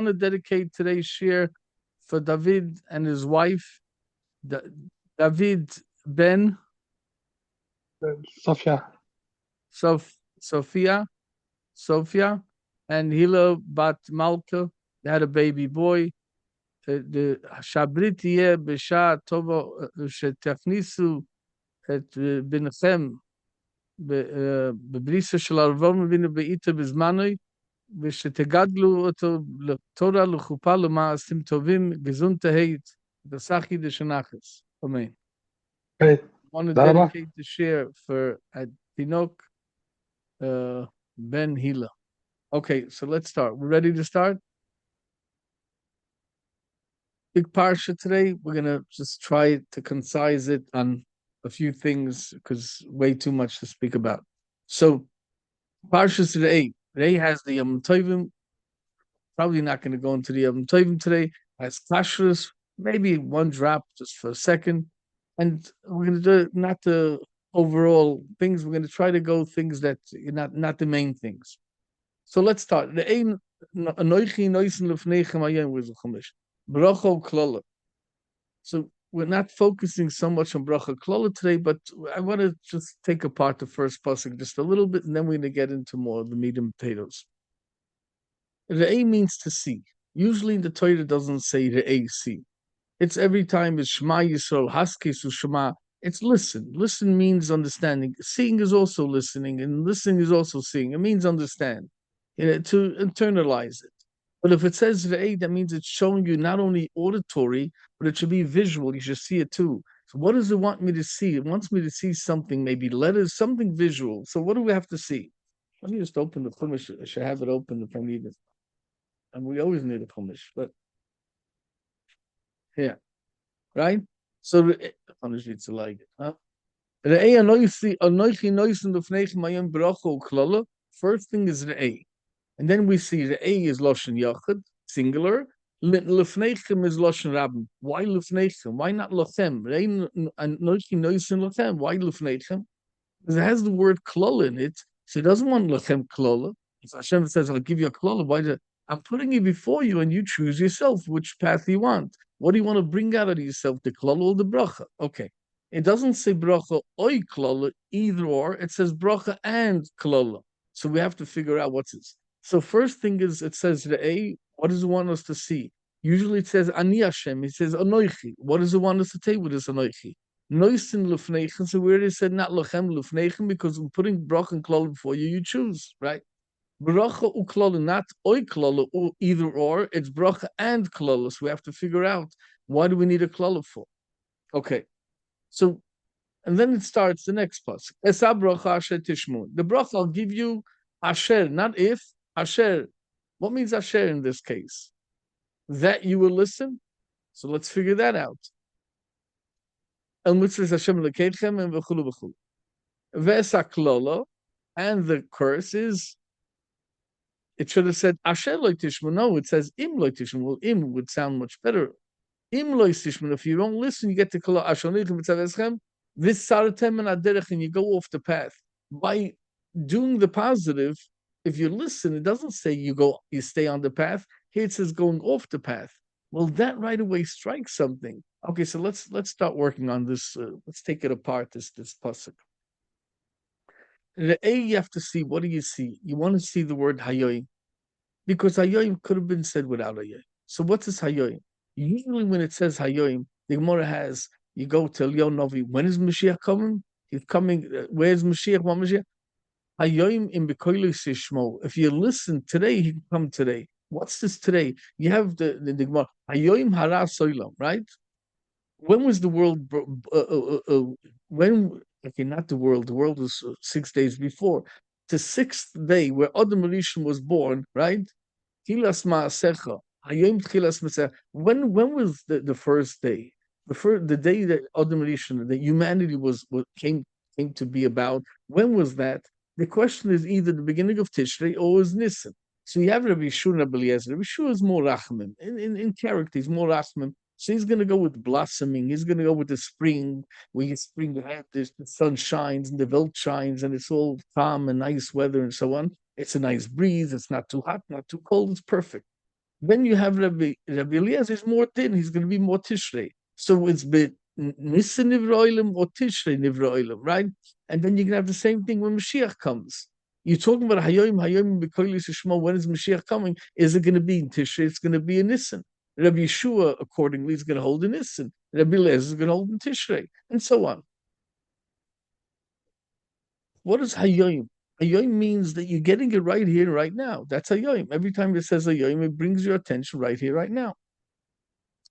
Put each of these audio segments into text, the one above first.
want to dedicate today's share for David and his wife, Da- David Ben Sophia. Sophia, Sophia, and Hila Bat Malka. They had a baby boy. The Shabrit yeh b'sha tova shetachnisu et binechem בבריסה של אברהם אבינו בעיתו בזמנו, ושתגדלו אותו לתורה, לחופה, למעשים טובים, גזון תהית, וסחי דשנחס. Amen. Great. I want to תודה רבה. dedicate the share for Tinok Ben Hila. Okay, so let's start. We're ready to start? Big parsha today. We're going to just try to concise it on a few things because way too much to speak about. So, Parshas today. Today has the Yom Tovim. Probably not going to go into the Yom Tovim today. Has Kashrus, maybe one drop just for a second. And we're going to do not the overall things. We're going to try to go things that not the main things. So let's start. The ein anoichi noisen lefnechem ayem was chumash. Bracha klala. So we're not focusing so much on bracha klala today, but I want to just take apart the first pasuk just a little bit, and then we're going to get into more of the meat and potatoes. Re'eh means to see. Usually the Torah doesn't say re'eh, see. It's every time it's Shema Yisrael, Haskesu Shema. It's listen. Listen means understanding. Seeing is also listening, and listening is also seeing. It means understand, to internalize it. But if it says re'eh, that means it's showing you not only auditory, but it should be visual. You should see it too. So what does it want me to see? It wants me to see something, maybe letters, something visual. So what do we have to see? Let me just open the Chumash. I should have it open if I need it. And we always need a Chumash, but here, right? So the Chumash needs to like it, huh? First thing is the A. And then we see the A is Loshen Yachid, singular. Lefnechem is Loshen Rabin. Why Lefnechem? Why not Lochem? Why Lefnechem? Because it has the word klala in it, so it doesn't want Lachem klala. If Hashem says, I'll give you a klala, why do I'm putting it before you and you choose yourself which path you want. What do you want to bring out of yourself, the klala or the bracha? Okay. It doesn't say bracha oi klala, either or. It says bracha and klala. So we have to figure out what's this. So first thing is, it says the A, what does it want us to see? Usually it says Ani Hashem, it says Anoichi. What does it want us to take with this Anoichi? Noisin lufneichen. So we already said not lachem lufneichen because we're putting bracha and klala before you. You choose, right? Bracha u klala, not oi klala or either or. It's bracha and klala. So we have to figure out why do we need a klala for? Okay, so and then it starts the next pasuk. Esa bracha asher tishmun. The bracha I'll give you asher, not if asher. What means asher in this case? That you will listen. So let's figure that out. El mitzvah Hashem leketchem and v'chulu v'chulu. Ve'esaklolo, and the curse is, it should have said Asher lo tishmu. No, it says Im lo tishmu. Well, Im would sound much better. Im lo tishmu. If you don't listen, you get to kala Asher lo tishmu. V'saratem and aderech, and you go off the path. By doing the positive, if you listen, it doesn't say you stay on the path. Here it says going off the path. Well, that right away strikes something. Okay, so let's start working on this. Let's take it apart. This pasuk. The A, you have to see, what do you see? You want to see the word hayoim, because hayoim could have been said without hayoim. So what's this hayoim? Usually when it says hayoim, the Gemara has, you go to Eliyahu Novi, when is Mashiach coming? He's coming, where's Mashiach? What Mashiach? Hayoim in Bekoilu Sishmo. If you listen today, he can come today. What's this today? You have the Gemara, hayoim hara soilam, right? When was the world, when, okay, not the world was 6 days before. The sixth day where Adam Rishon was born, right? Tilas Ma'asecha, Hayom Tchilas Ma'asecha. When was the first day? The day that Adam Rishon, that humanity came to be about, when was that? The question is either the beginning of Tishrei or is Nisan. So you have Rabbi Yeshua and Rabbi Eliezer. Rabbi Yeshua is more Rachman. In character, he's more Rachman. So he's going to go with blossoming. He's going to go with the spring, where you spring the sun shines and the veld shines, and it's all calm and nice weather and so on. It's a nice breeze. It's not too hot, not too cold. It's perfect. Then you have Rabbi Eliezer is more thin. He's going to be more Tishrei. So it's been Nissen Nivroilim or Tishrei Nivroilim, right? And then you can have the same thing when Mashiach comes. You're talking about Hayoim B'Kolis Yishmo. When is Mashiach coming? Is it going to be in Tishrei? It's going to be in Nissen. Rabbi Yeshua, accordingly, is going to hold in Nissen. Rabbi Eliezer is going to hold in Tishrei, and so on. What is Hayoim? Hayoim means that you're getting it right here, right now. That's Hayoim. Every time it says Hayoim, it brings your attention right here, right now.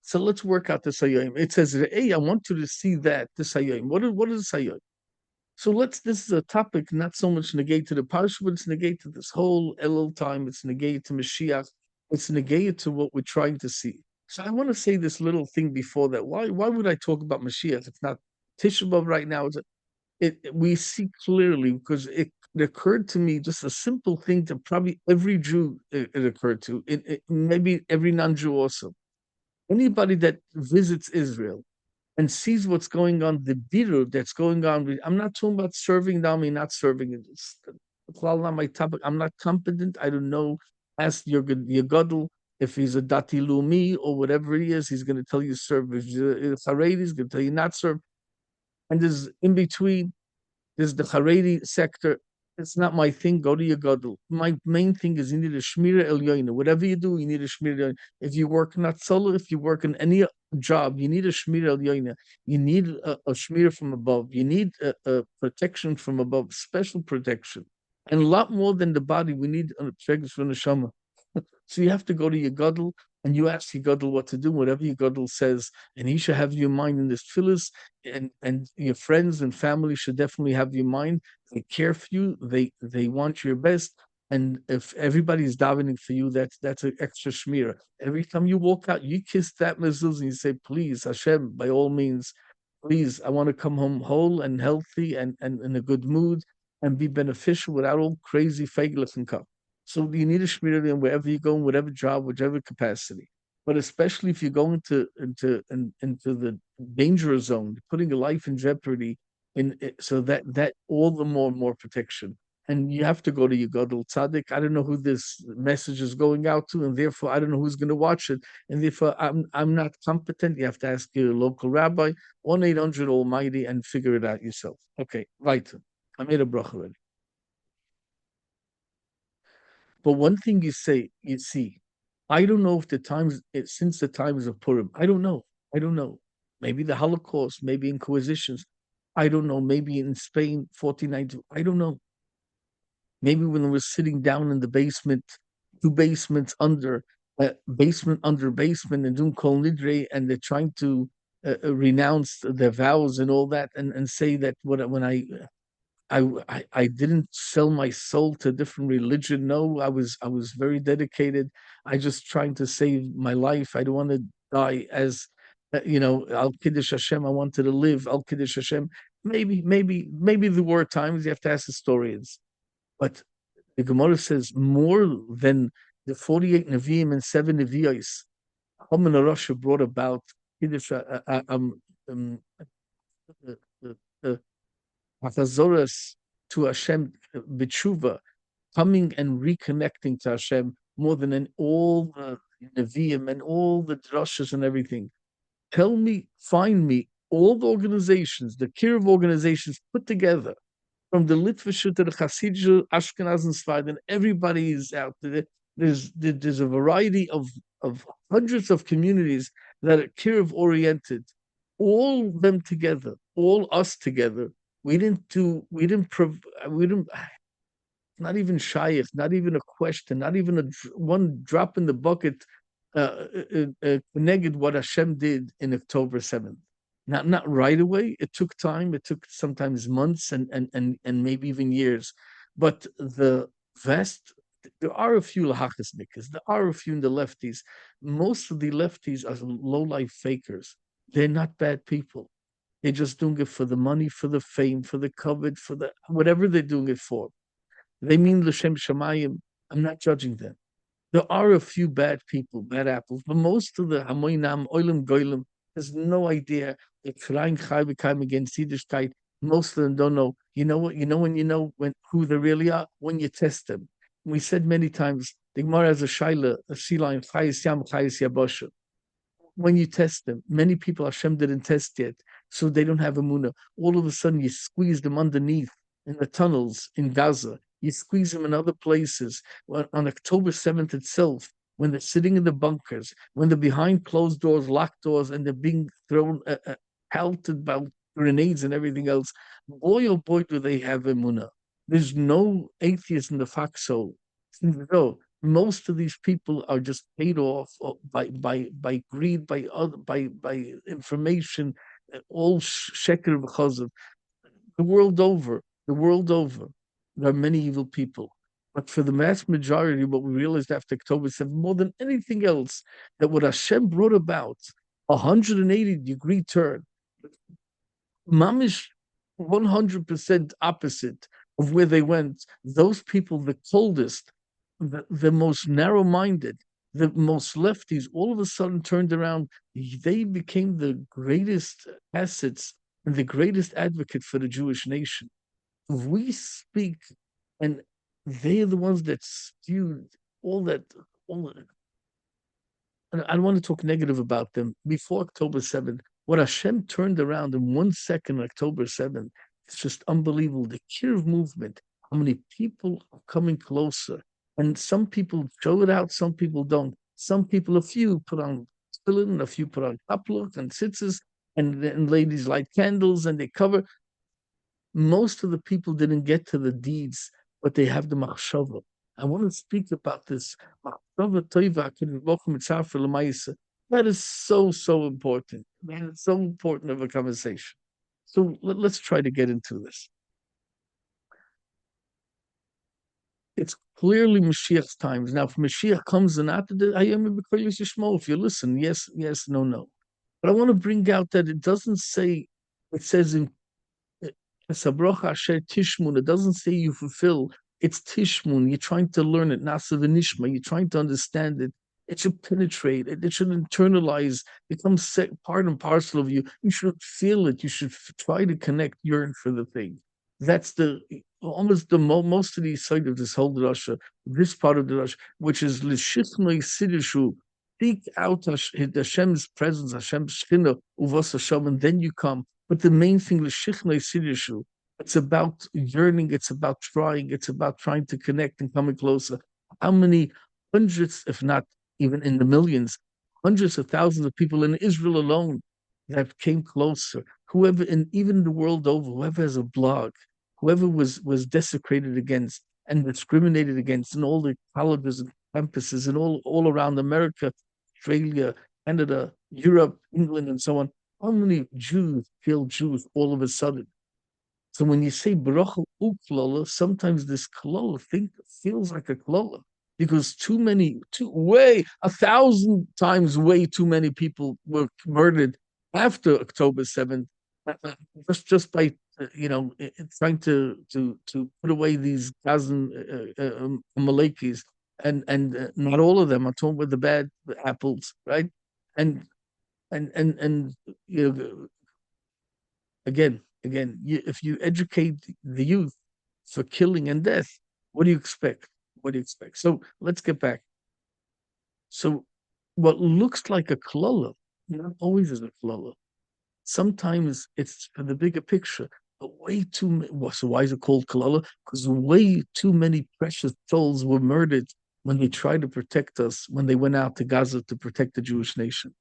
So let's work out this Hayoim. It says, hey, I want you to see that, this Hayoim. What is Hayoim? So this is a topic not so much negate to the Parsha, but it's negate to this whole Elul time. It's negate to Mashiach. It's negate to what we're trying to see. So I want to say this little thing before that. Why would I talk about Mashiach? It's not Tisha B'Av right now. We see clearly because it occurred to me just a simple thing that probably every Jew it occurred to, maybe every non-Jew also. Anybody that visits Israel and sees what's going on, the birur that's going on. I'm not talking about serving the army, not serving it. It's not my topic. I'm not competent. I don't know. Ask your gadol if he's a dati lumi or whatever he is. He's going to tell you serve. If he's a Haredi, he's going to tell you not serve. And there's in between. There's the Haredi sector. It's not my thing. Go to your gadol. My main thing is you need a shmira elyoina. Whatever you do, you need a shmira. If you work not solo, if you work in any job, you need a shmira elyoina. You need a shmira from above. You need a protection from above, special protection, and a lot more than the body. We need a protection from the neshama. So you have to go to your gadol and you ask your gadol what to do, whatever your gadol says, and he should have your mind in this tefillas, and your friends and family should definitely have your mind. They care for you. They want your best. And if everybody's davening for you, that's an extra shmira. Every time you walk out, you kiss that mezuzah and you say, please, Hashem, by all means, please, I want to come home whole and healthy and in a good mood and be beneficial without all crazy fake and cup. So you need a shmira wherever you go, in whatever job, whichever capacity. But especially if you're going into the danger zone, putting your life in jeopardy, in it, so that all the more protection. And you have to go to your Gadol Tzaddik. I don't know who this message is going out to, and therefore I don't know who's going to watch it. And therefore I'm not competent. You have to ask your local rabbi, 1-800 Almighty, and figure it out yourself. Okay, right. I made a bracha already. But one thing you see, I don't know if since the times of Purim, I don't know. I don't know. Maybe the Holocaust, maybe Inquisitions. I don't know. Maybe in Spain, 1492. I don't know. Maybe when they were sitting down in the basement, two basements under, basement under basement, and doing Kol Nidre, and they're trying to renounce their vows and all that, and say that when I didn't sell my soul to a different religion. No, I was very dedicated. I just trying to save my life. I don't want to die as Al Kiddush Hashem. I wanted to live Al Kiddush Hashem. Maybe there were times you have to ask historians, but the Gemara says more than the 48 Nevi'im and 7 Nevi'os. Haman Rasha brought about Kiddush uh, Hachazoras to Hashem b'tshuva, coming and reconnecting to Hashem more than in all the Nevi'im and all the drashas and everything. Find me all the organizations, the Kiruv organizations put together, from the Litvische to the Hasidische, Ashkenaz and Sfarad, and everybody is out there. There's a variety of hundreds of communities that are Kiruv oriented, all them together, all us together. We didn't, not even shaykh, not even a question, not even one drop in the bucket, connected what Hashem did in October 7th. Not right away. It took time. It took sometimes months and maybe even years. But there are a few lahachasnikas. There are a few in the lefties. Most of the lefties are low-life fakers. They're not bad people. They're just doing it for the money, for the fame, for the covet, for the whatever they're doing it for. They mean l'shem shamayim. I'm not judging them. There are a few bad people, bad apples, but most of the hamoinam, oilim goilim, has no idea. They're trying chai v'kaim against Yiddishkeit. Most of them don't know. You know what? You know when who they really are? When you test them. We said many times, The Gemara has a shaila, a sea line, chayis yam, chayis yabasha. When you test them, many people Hashem didn't test yet, so they don't have Emunah. All of a sudden, you squeeze them underneath in the tunnels in Gaza. You squeeze them in other places. On October 7th itself, when they're sitting in the bunkers, when they're behind closed doors, locked doors, and they're being thrown, pelted by grenades and everything else, boy, oh boy, do they have Emunah. There's no atheist in the foxhole. No, most of these people are just paid off by greed, by information, all sheker v'chazov. The world over, the world over, there are many evil people. But for the mass majority, what we realized after October 7th, more than anything else, that what Hashem brought about, a 180-degree turn, mamish 100% opposite of where they went. Those people, the coldest, the most narrow-minded, the most lefties, all of a sudden turned around. They became the greatest assets and the greatest advocate for the Jewish nation. We speak, and they are the ones that spewed all that, all that. And I don't want to talk negative about them. Before October 7th, what Hashem turned around in 1 second, October 7th, it's just unbelievable. The Kirv movement, how many people are coming closer. And some people show it out, some people don't. Some people, a few put on tefillin, a few put on kapluk and tzitzis, and ladies light candles and they cover. Most of the people didn't get to the deeds, but they have the machshava. I want to speak about this. That is so, so important. Man, it's so important of a conversation. So let's try to get into this. It's clearly Mashiach's times. Now, if Mashiach comes in after the Hayom B'Kodesh Yishmo, if you listen, yes, yes, no, no. But I want to bring out that it doesn't say, it says in Sabrocha Asher Tishmun, it doesn't say you fulfill. It's Tishmun. You're trying to learn it. Nasa v'nishma. You're trying to understand it. It should penetrate. It should internalize, become part and parcel of you. You should feel it. You should try to connect, yearn for the thing. That's the almost the most of the side of this whole drasha, this part of the drasha, which is l'shichnoi sidishu. Seek out Hashem's presence, Hashem's shchina, uvas Hashem, and then you come. But the main thing is shichnoi sidishu. It's about yearning. It's about trying. It's about trying to connect and coming closer. How many hundreds, if not even in the millions, hundreds of thousands of people in Israel alone that came closer? Whoever, and even the world over, whoever has a blog, whoever was desecrated against and discriminated against in all the colleges and campuses and all around America, Australia, Canada, Europe, England, and so on. How many Jews feel Jews all of a sudden? So when you say bracha uklala, sometimes this klala feels like a klala because way 1,000 times way too many people were murdered after October 7th, just by trying to put away these Gazan Malakis, and not all of them. I'm talking about the bad apples, right? And and again, if you educate the youth for killing and death, what do you expect? What do you expect? So let's get back. So what looks like a klala, not always is a klala. Sometimes it's for the bigger picture. But way too many. So why is it called klala? Because way too many precious souls were murdered when they tried to protect us, when they went out to Gaza to protect the Jewish nation.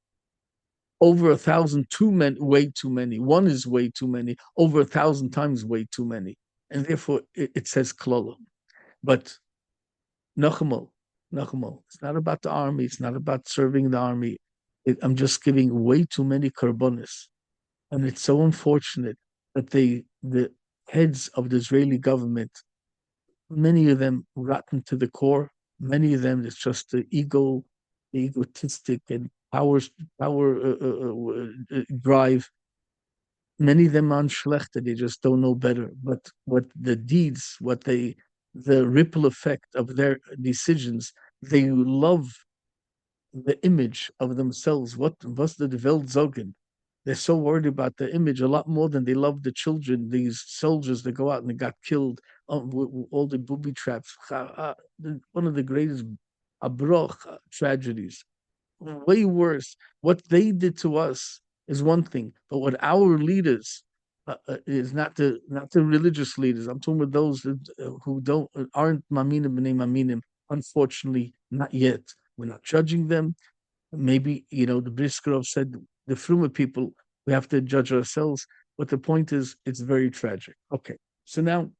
Over 1,000, too many, way too many. One is way too many. Over 1,000 times way too many, and therefore it says klala. But Nachmal, it's not about the army. It's not about serving the army. I'm just giving way too many karbonis, and it's so unfortunate that the heads of the Israeli government, many of them rotten to the core. Many of them, it's just the egotistic and power drive. Many of them aren't schlechter, they just don't know better. But what the deeds, the ripple effect of their decisions, they love the image of themselves. What was the Weltzogen? They're so worried about the image a lot more than they love the children, these soldiers that go out and they got killed, all the booby traps. One of the greatest abroch, tragedies, way worse. What they did to us is one thing, but what our leaders is not the religious leaders. I'm talking about those who don't aren't maminim b'nei maminim. Unfortunately, not yet. We're not judging them. Maybe the Briskerov said the Fruma people we have to judge ourselves. But the point is, it's very tragic. Okay, so now,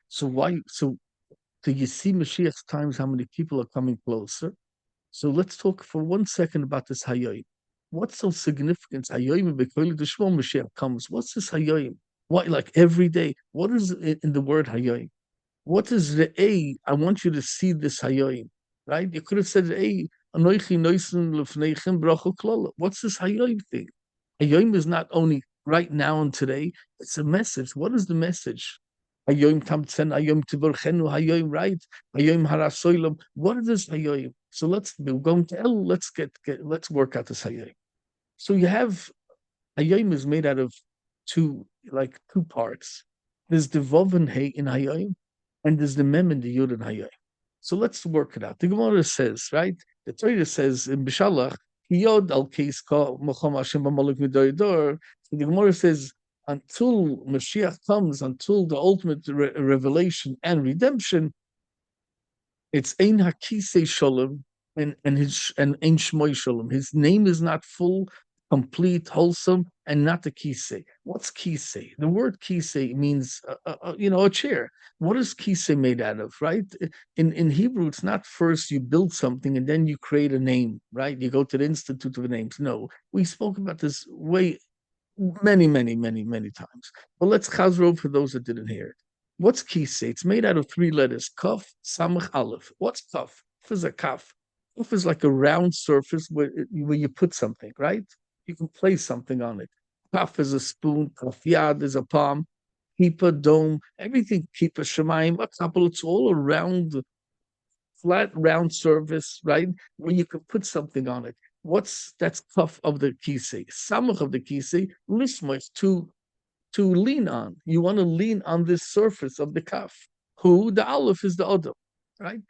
so why? So do you see Mashiach's times? How many people are coming closer? So let's talk for 1 second about this Hayoim. What's so significant? Hayoim Bekoili the Shmon Mashiach comes. What's this Hayoim? What, like every day? What is it in the word Hayoim? What is the A? I want you to see this Hayoim, right? You could have said A. Anoichi Noisen Lefneichem Bracha Klola. What's this Hayoim thing? Hayoim is not only right now and today, it's a message. What is the message? Hayoim Tamtsen, Hayoim Tiborchenu, Hayoim, right? Hayoim Harasoilam. What is this Hayoim? So we're going to El, let's work out this Hayoim. So you have Hayoim is made out of two parts. There's the Vav and Hey in Hayoim, and there's the Mem and the Yud in Hayoim. So let's work it out. The Gemara says, right? The Torah says in Bishalach, Yod al Keis Ka Mocham Hashem B'Maluk Midoydor. The Gemara says, until Mashiach comes, until the ultimate revelation and redemption, it's Ein Hakisei Shalom and his and Ein Shmoy Shalom. His name is not full, complete, wholesome, and not the kisei. What's kisei? The word kisei means a chair. What is kisei made out of? Right? In Hebrew, it's not first you build something and then you create a name. Right? You go to the Institute of Names. No, we spoke about this way many, many, many, many times. But let's chazro for those that didn't hear it. What's kisei? It's made out of 3 letters: kaf, samach, aleph. What's kaf? Kaf is a kaf. Kaf is like a round surface where you put something, right? You can place something on it. Kaf is a spoon, kaf yad is a palm, kippah, dome, everything, kippah, shemayim, a couple, it's all around, flat, round surface, right? Where you can put something on it. That's kaf of the kisei. Samach of the kisei, lishmois, to lean on. You want to lean on this surface of the kaf. Who? The aleph is the adam, right?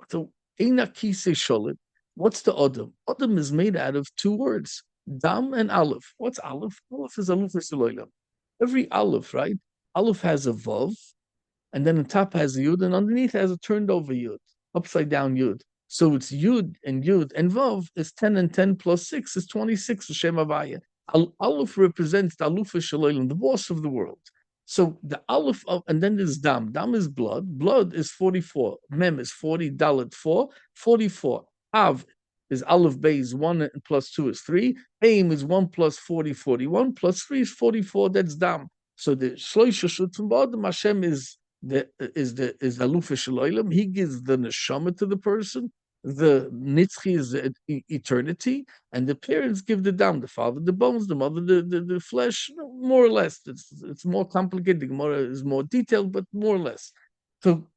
So, eina kisei sholit. What's the adam? Adam is made out of 2 words. Dam and Aleph. What's Aleph? Aleph is Aleph Siloilam. Every Aleph, right? Aleph has a Vav, and then on top has a Yud, and underneath has a turned over Yud, upside down Yud. So it's Yud, and Vav is 10 and 10 plus 6 is 26, Hashem Avaya. Aleph represents the Aleph Siloilam, the boss of the world. So the Aleph, and then there's Dam. Dam is blood. Blood is 44. Mem is 40. Dalet 4. 44. Av is Aleph Beis 1 plus 2 is 3. Aim is 1 plus 40, 41 plus 3 is 44. That's Dam. So the Shloisha Shutim Ba'adam Hashem is Aluf Shaloilam. He gives the neshama to the person. The nitzchi is the eternity, and the parents give the dam. The father the bones, the mother the flesh. More or less, it's more complicated. The Gemara is more detailed, but more or less. So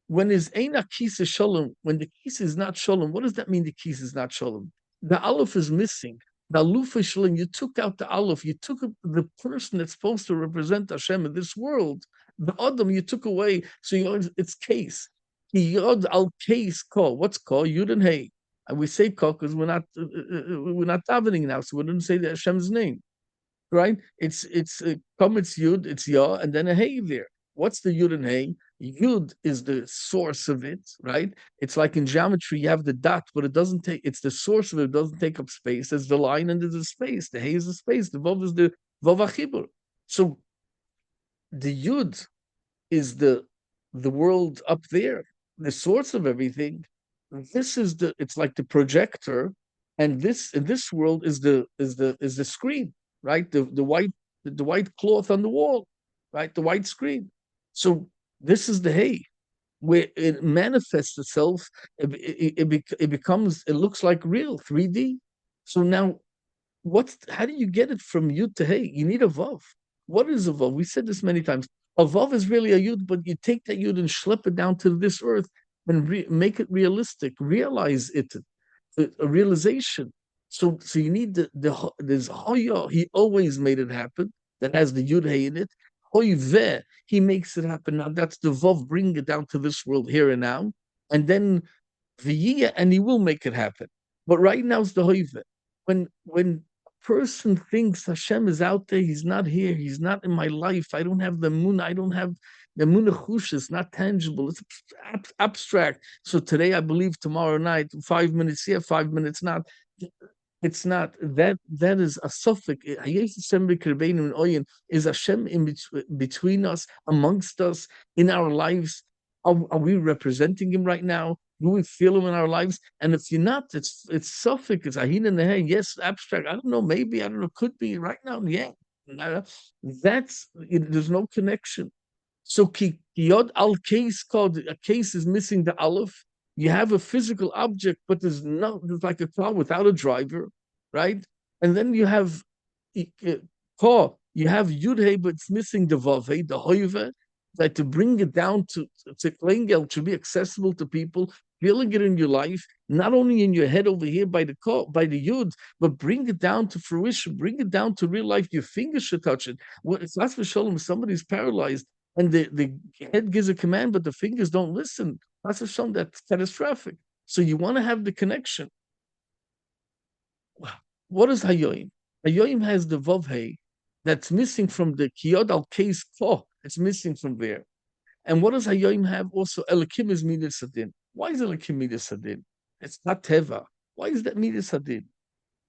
when is Eina Kisa Shalom, when the Kisa is not Shalom, what does that mean the Kisa is not Shalom? The Aleph is missing. The Alufa Shalom, you took out the Aleph, you took the person that's supposed to represent Hashem in this world, the Adam you took away, so it's case. Yod al case call. What's called? Yud and Hey. And we say call because we're not davening now, so we didn't say the Hashem's name. Right? It's come, it's Yud, it's Yah, and then a Hey there. What's the Yud and Hey? Yud is the source of it, right? It's like in geometry, you have the dot, but it's the source of it, doesn't take up space. There's the line and there's the space. The Hey is the space. The Vav is the Vav HaChibur. So the Yud is the world up there, the source of everything. It's like the projector, and this in this world is the screen, right? The white cloth on the wall, right? The white screen. So this is the Hey, where it manifests itself. It becomes. It looks like real 3D. So now, how do you get it from Yud to Hey? You need a Vav. What is a Vav? We said this many times. A Vav is really a Yud, but you take that Yud and schlep it down to this earth and make it realistic. Realize it, a realization. So you need there's Hoya. He always made it happen. That has the Yud Hey in it. Hoy he makes it happen. Now that's the Vav, bring it down to this world here and now. and then v'yiyah, and He will make it happen. But right now it's the hoive. When a person thinks Hashem is out there, He's not here, He's not in my life. I don't have the moon. I don't have the munachush. It's not tangible. It's abstract. So today I believe, tomorrow night, 5 minutes here, 5 minutes not. It's not that. That is a suffix. Is Hashem in between us, amongst us, in our lives? Are we representing Him right now? Do we feel Him in our lives? And if you're not, it's suffix. It's ahin in the head. Yes, abstract. I don't know. Maybe I don't know. Could be right now. Yeah, that's there's no connection. So yod al case called a case is missing the aleph. You have a physical object, but there's like a car without a driver, right? And then you have ko, you have yud, but it's missing the vav, the hoive, like to bring it down to klingel, to be accessible to people, feeling it in your life, not only in your head over here by the ko, by the yud, but bring it down to fruition, bring it down to real life. Your fingers should touch it. Well, it's not for shalom. Somebody's paralyzed and the head gives a command, but the fingers don't listen. That's catastrophic. So you want to have the connection. What is Hayoim? Hayoim has the Vav that's missing from the Kiyod al Case Ko. It's missing from there. And what does Hayoim have? Also, Elikim is Midas Sadin. Why is Elikim Midas Sadin? It's not Teva. Why is that Midas Sadin?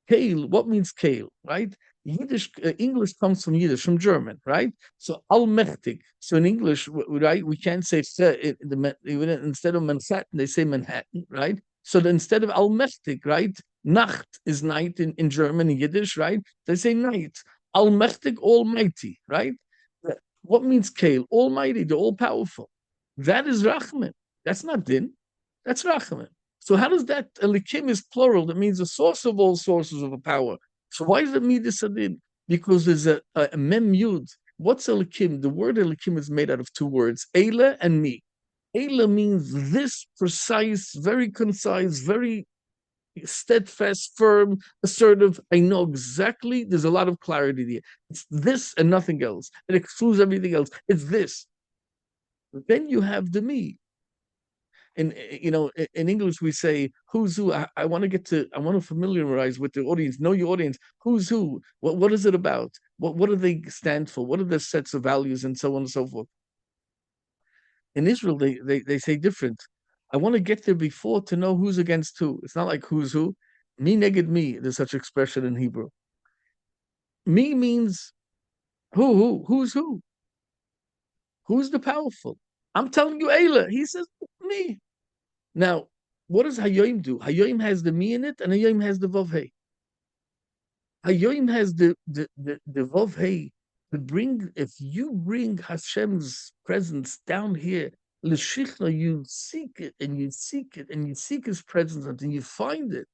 Kale, what means kale, right? Yiddish, English comes from Yiddish, from German, right? So Allmächtig. So in English, right, we can't say instead of Manhattan, they say Manhattan, right? So instead of Allmächtig, right? Nacht is night in German, in Yiddish, right? They say night. Allmächtig, almighty, right? What means kale? Almighty, the all-powerful. That is Rachman. That's not din. That's Rachman. So how does that elikim is plural? That means the source of all sources of power. So why does it mean this adin? Because there's a mem yud. What's elikim? The word elikim is made out of two words, Eila and me. Eila means this precise, very concise, very steadfast, firm, assertive. I know exactly. There's a lot of clarity there. It's this and nothing else. It excludes everything else. It's this. Then you have the me. And in English we say who's who. I want to familiarize with the audience, know your audience. Who's who? What is it about? What do they stand for? What are their sets of values, and so on and so forth. In Israel, they say different. I want to get there before to know who's against who. It's not like who's who. Me neged me. There's such expression in Hebrew. Me means who's who? Who's the powerful? I'm telling you, Ayla. He says me. Now, what does Hayoim do? Hayoim has the me in it, and Hayoim has the Vav Hey. Hayoim has the Vav Hey. If you bring Hashem's presence down here, L'shichna, you seek it, and you seek it, and you seek His presence until you find it.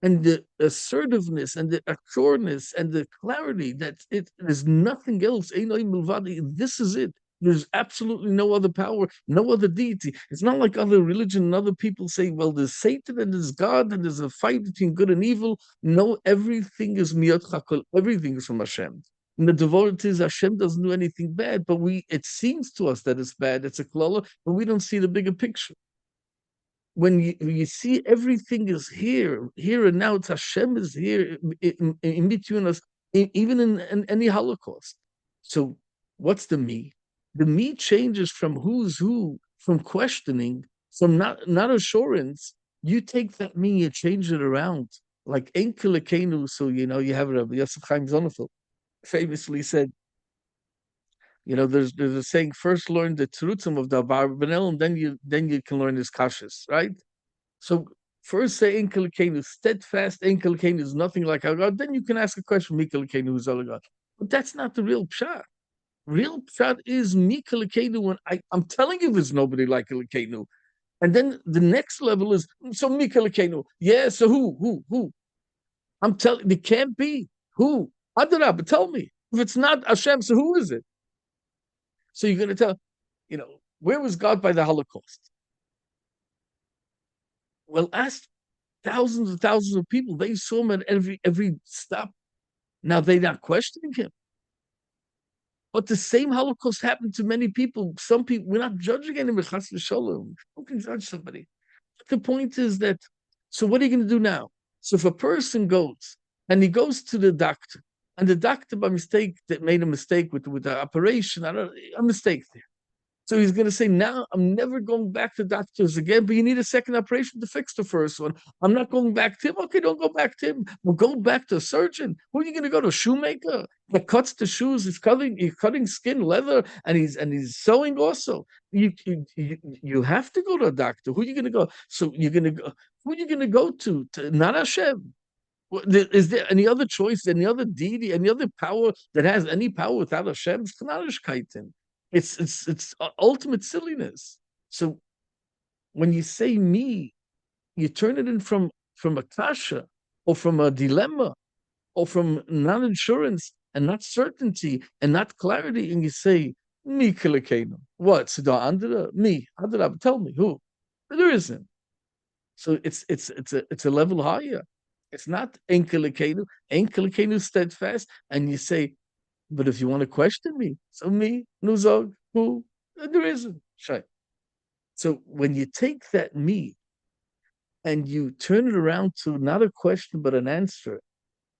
And the assertiveness, and the assuredness, and the clarity that there's nothing else. This is it. There's absolutely no other power, no other deity. It's not like other religion and other people say, well, there's Satan and there's God and there's a fight between good and evil. No, everything is miyot chakol. Everything is from Hashem. And the devotees, Hashem doesn't do anything bad, but it seems to us that it's bad. It's a klala, but we don't see the bigger picture. When you see everything is here and now, it's Hashem is here in between us, even in any Holocaust. So what's the me? The me changes from who's who, from questioning, from not assurance. You take that me, you change it around. Like Enkel Ekenu, so you have Rabbi Yosef Chaim Zonafil famously said, there's a saying, first learn the terutzim of the Abarbanel, and then you can learn his kashas, right? So first say Enkel Ekenu, steadfast Enkel Ekenu is nothing like our God. Then you can ask a question, Mikel Ekenu, who's our God? But that's not the real pshat. Real pshat is Mikel Ekenu, and I'm telling you there's nobody like Ekenu. And then the next level is, so Mikel Ekenu. Yeah, so who? I'm telling, it can't be. Who? Adarab, tell me. If it's not Hashem, so who is it? So you're going to tell, where was God by the Holocaust? Well, ask thousands and thousands of people. They saw him at every stop. Now they're not questioning him. But the same Holocaust happened to many people. Some people, we're not judging anyone. Chas v'sholom. Who can judge somebody? But the point is that, so what are you going to do now? So if a person goes and he goes to the doctor, and the doctor by mistake that made a mistake with the operation, I don't a mistake there. So he's going to say, now I'm never going back to doctors again, but you need a second operation to fix the first one. I'm not going back to him. Okay, don't go back to him. Well, go back to a surgeon. Who are you going to go to? A shoemaker that cuts the shoes. He's cutting skin, leather, and he's sewing also. You have to go to a doctor. Who are you going to go? So you're going to go. Who are you going to go to? Not Hashem. Is there any other choice, any other deity, any other power that has any power without Hashem's Kanarishkaitin? It's ultimate silliness. So when you say me, you turn it in from a kasha or from a dilemma or from non-insurance and not certainty and not clarity, and you say me kilakenu. What? Sidar Andra? Me. Adrab, tell me who? There isn't. So it's a level higher. It's not enkelekenu. Enkelekenu steadfast, and you say, but if you want to question me, so me, nuzog, who? There isn't. Shay. So when you take that me and you turn it around to not a question but an answer,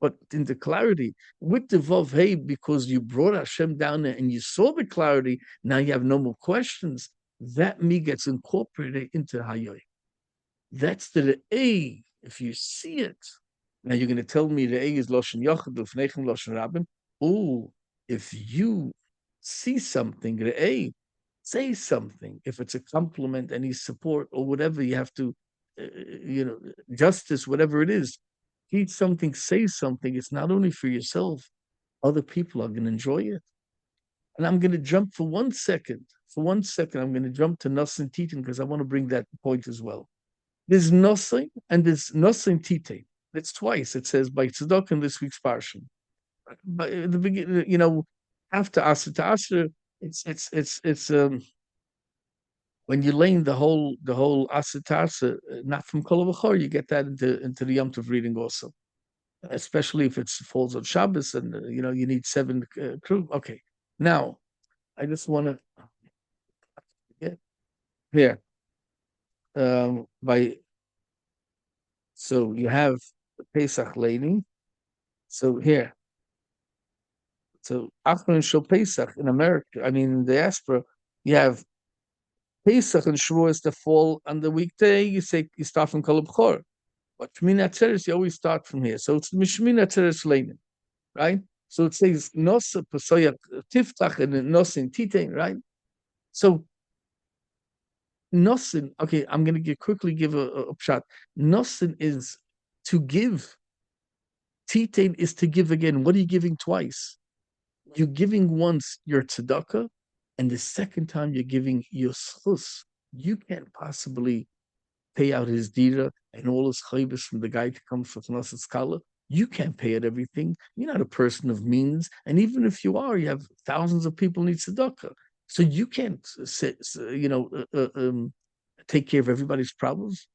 but into clarity with the Vav Hey, because you brought Hashem down there and you saw the clarity, now you have no more questions. That me gets incorporated into Hayoy. That's the A. If you see it, now you're going to tell me the A is Loshen Yochid, Lefnechem Loshen Rabbin. Oh, if you see something, the A, say something. If it's a compliment, any support or whatever, you have to, justice, whatever it is, teach something, say something. It's not only for yourself, other people are going to enjoy it. And I'm going to jump for 1 second. For 1 second, I'm going to jump to Nassim Titan because I want to bring that point as well. There's nothing and there's nothing Titan. It's twice. It says by Tzedok in this week's parsha. But at the beginning, after Asr to Asr, it's when you lane the whole Asr to Asr, not from Kol V'chor, you get that into the Yom Tov reading also, especially if it falls on Shabbos and you need 7 crew. Okay, now I just want to here by so you have Pesach laning. So here. So after Shul Pesach in America, I mean in the diaspora, you have Pesach and Shavuos that fall on the weekday. You start from Kol B'chor, but Shmini Atzeres you always start from here. So it's Shmini Atzeres Leinin, right? So it says Nosa Pasoya Tiftach and Nosin Titain, right? So Nosin, okay, I'm going to quickly give a shot. Nosin is to give. Titain is to give again. What are you giving twice? You're giving once your tzedakah, and the second time you're giving your schus. You can't possibly pay out his dira and all his chaybis from the guy to come for Knesset Skala. You can't pay it everything. You're not a person of means, and even if you are, you have thousands of people need tzedakah. So you can't, take care of everybody's problems.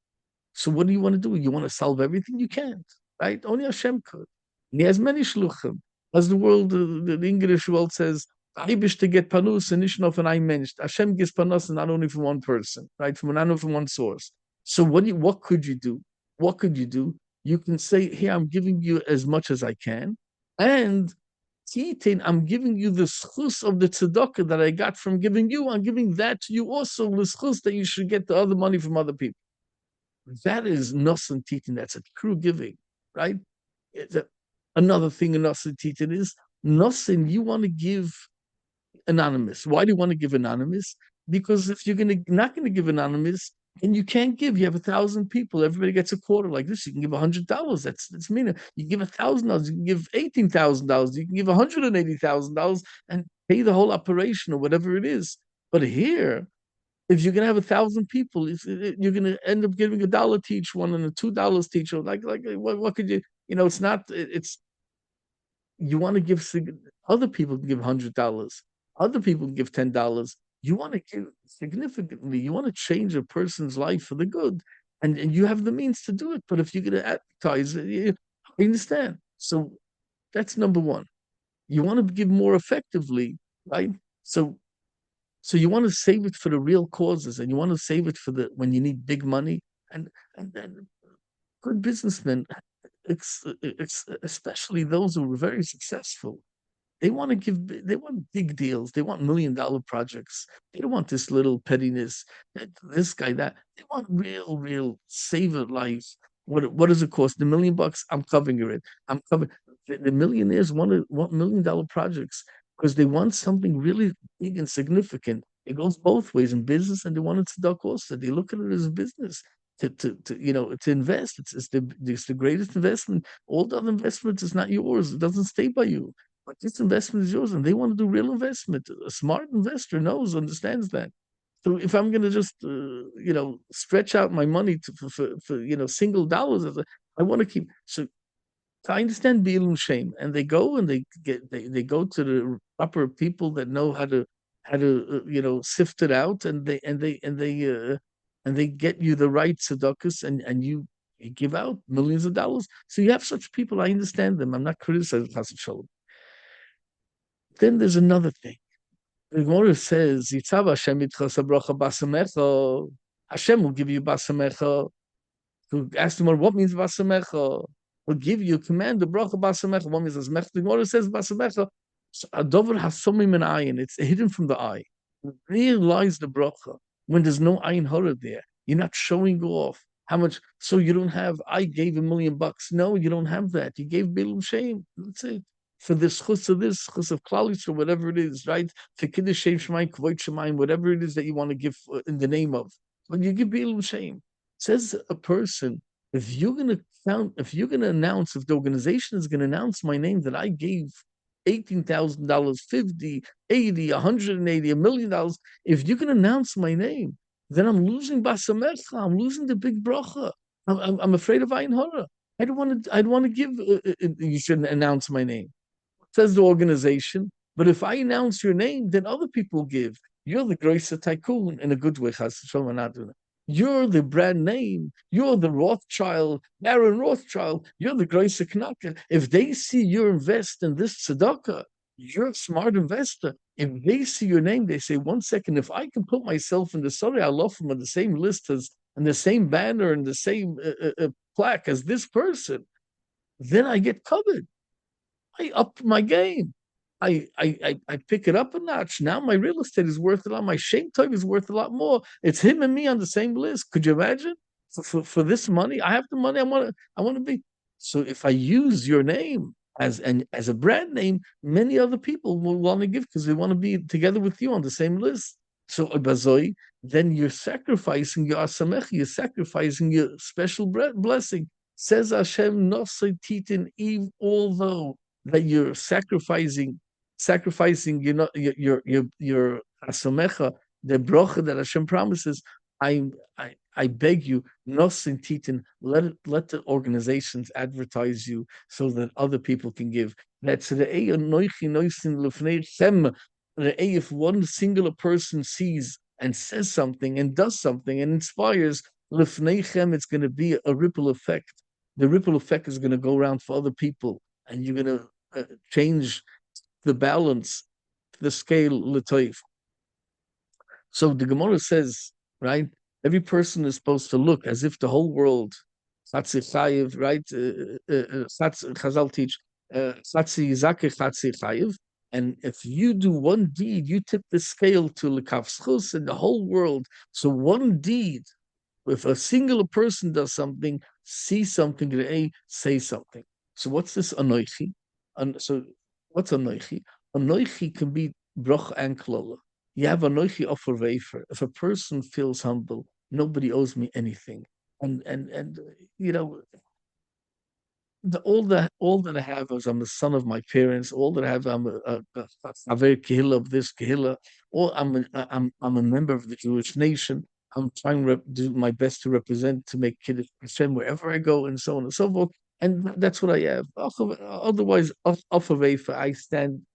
So what do you want to do? You want to solve everything? You can't, right? Only Hashem could. And he has many shluchim. As the world, the English world says, Aibish to get panus and nicht nur von einem Mensch. Hashem gives panus not only from one person, right? Not only from one source. So what could you do? What could you do? You can say, here, I'm giving you as much as I can. And Titain, I'm giving you the schus of the tzedakah that I got from giving you. I'm giving that to you also, the schus that you should get the other money from other people. That is Nosan Titan. That's a true giving, right? Another thing in Nosan Titan is Nosan, you want to give anonymous. Why do you want to give anonymous? Because if you're not going to give anonymous, and you can't give, you have 1,000 people, everybody gets a quarter like this. You can give $100. That's mean. You give $1,000, you can give $18,000, you can give $180,000 and pay the whole operation or whatever it is. But here, if you're gonna have 1,000 people, you're gonna end up giving $1 to each one and $2 to each one. Like what could you? It's not. It's you want to give other people can give $100, other people can give $10. You want to give significantly. You want to change a person's life for the good, and you have the means to do it. But if you're gonna advertise, I understand. So that's number one. You want to give more effectively. right? So so you want to save it for the real causes, and you want to save it for the when you need big money. And then good businessmen, it's especially those who were very successful. They want big deals. They want $1 million projects. They don't want this little pettiness, this guy, that. They want real save a life. What does it cost? $1 million? I'm covering it. I'm covering the millionaires want $1 million projects because they want something really big and significant. It goes both ways in business, and they want it to duck also. They look at it as a business to invest. It's the greatest investment. All the other investments is not yours. It doesn't stay by you. But this investment is yours, and they want to do real investment. A smart investor knows, understands that. So if I'm going to just, stretch out my money for single dollars, I want to keep. So I understand Beil and shame, and they go and they go to the proper people that know how to sift it out, and they get you the right tzedakahs, and you give out millions of dollars. So you have such people. I understand them. I'm not criticizing Chas v'sholom. Then there's another thing. The Gemara says, "Yitzav Hashem itcha sabracha basamecha." Hashem will give you basamecha. To ask the Gemara, what means basamecha? Will give you command the bracha basamecha. What means basamecha? The Gemara says basamecha. A dover has somim in ayin. It's hidden from the eye. Realize the bracha when there's no ayin hara there. You're not showing off how much. So you don't have. I gave $1 million. No, you don't have that. You gave bilum shame. That's it. For this chus of klalis or whatever it is, right? For kiddush shem shemayim, kavod shemayim, whatever it is that you want to give in the name of. When you give bilum shame, says a person, if you're gonna announce, if the organization is gonna announce my name that I gave $18,000, 50, 80, 180, $1 million, if you can announce my name, then I'm losing basamercha, I'm losing the big bracha. I'm afraid of ayin hara. I don't want to give. You shouldn't announce my name, says the organization. But if I announce your name, then other people give. You're the Grace Tycoon in a good way, Chas v'sholom, we're not doing it. You're the brand name. You're the Rothschild, Aaron Rothschild. You're the Grace Knaka. If they see you invest in this tzedakah, you're a smart investor. If they see your name, they say, 1 second, if I can put myself in the Sorry Alofim on the same list as, and the same banner and the same plaque as this person, then I get covered. I up my game. I pick it up a notch. Now my real estate is worth a lot. My Shem Tov is worth a lot more. It's him and me on the same list. Could you imagine? For this money, I have the money. I want to be. So if I use your name as a brand name, many other people will want to give because they want to be together with you on the same list. So bazoi, then you're sacrificing your asamech, you're sacrificing your special blessing. Says Hashem, Nosei Titin, Eve, although that you're sacrificing your asomecha, the brocha that Hashem promises. I beg you, nosin titin, let the organizations advertise you so that other people can give. That's the if one singular person sees and says something and does something and inspires lefneichem, it's going to be a ripple effect. The ripple effect is going to go around for other people, and you're going to change the balance, the scale, l'toif. So the Gemara says, right? Every person is supposed to look as if the whole world, Chatzi Chayiv, right? Chazal teach, Chatzi Zakeh, Chatzi Chayiv. And if you do one deed, you tip the scale to Lekavschus in the whole world. So one deed, if a singular person does something, see something, say something. So what's this anoichi? So what's anoichi? Anoichi can be broch and klola. You have anoichi offer wafer. If a person feels humble, nobody owes me anything, and you know all that I have is I'm the son of my parents. All that I have, I'm a very kehillah of this kehillah. Or I'm a member of the Jewish nation. I'm trying to do my best to represent, to make kiddush Hashem wherever I go, and so on and so forth. And that's what I have. Otherwise, off of Afa, I stand.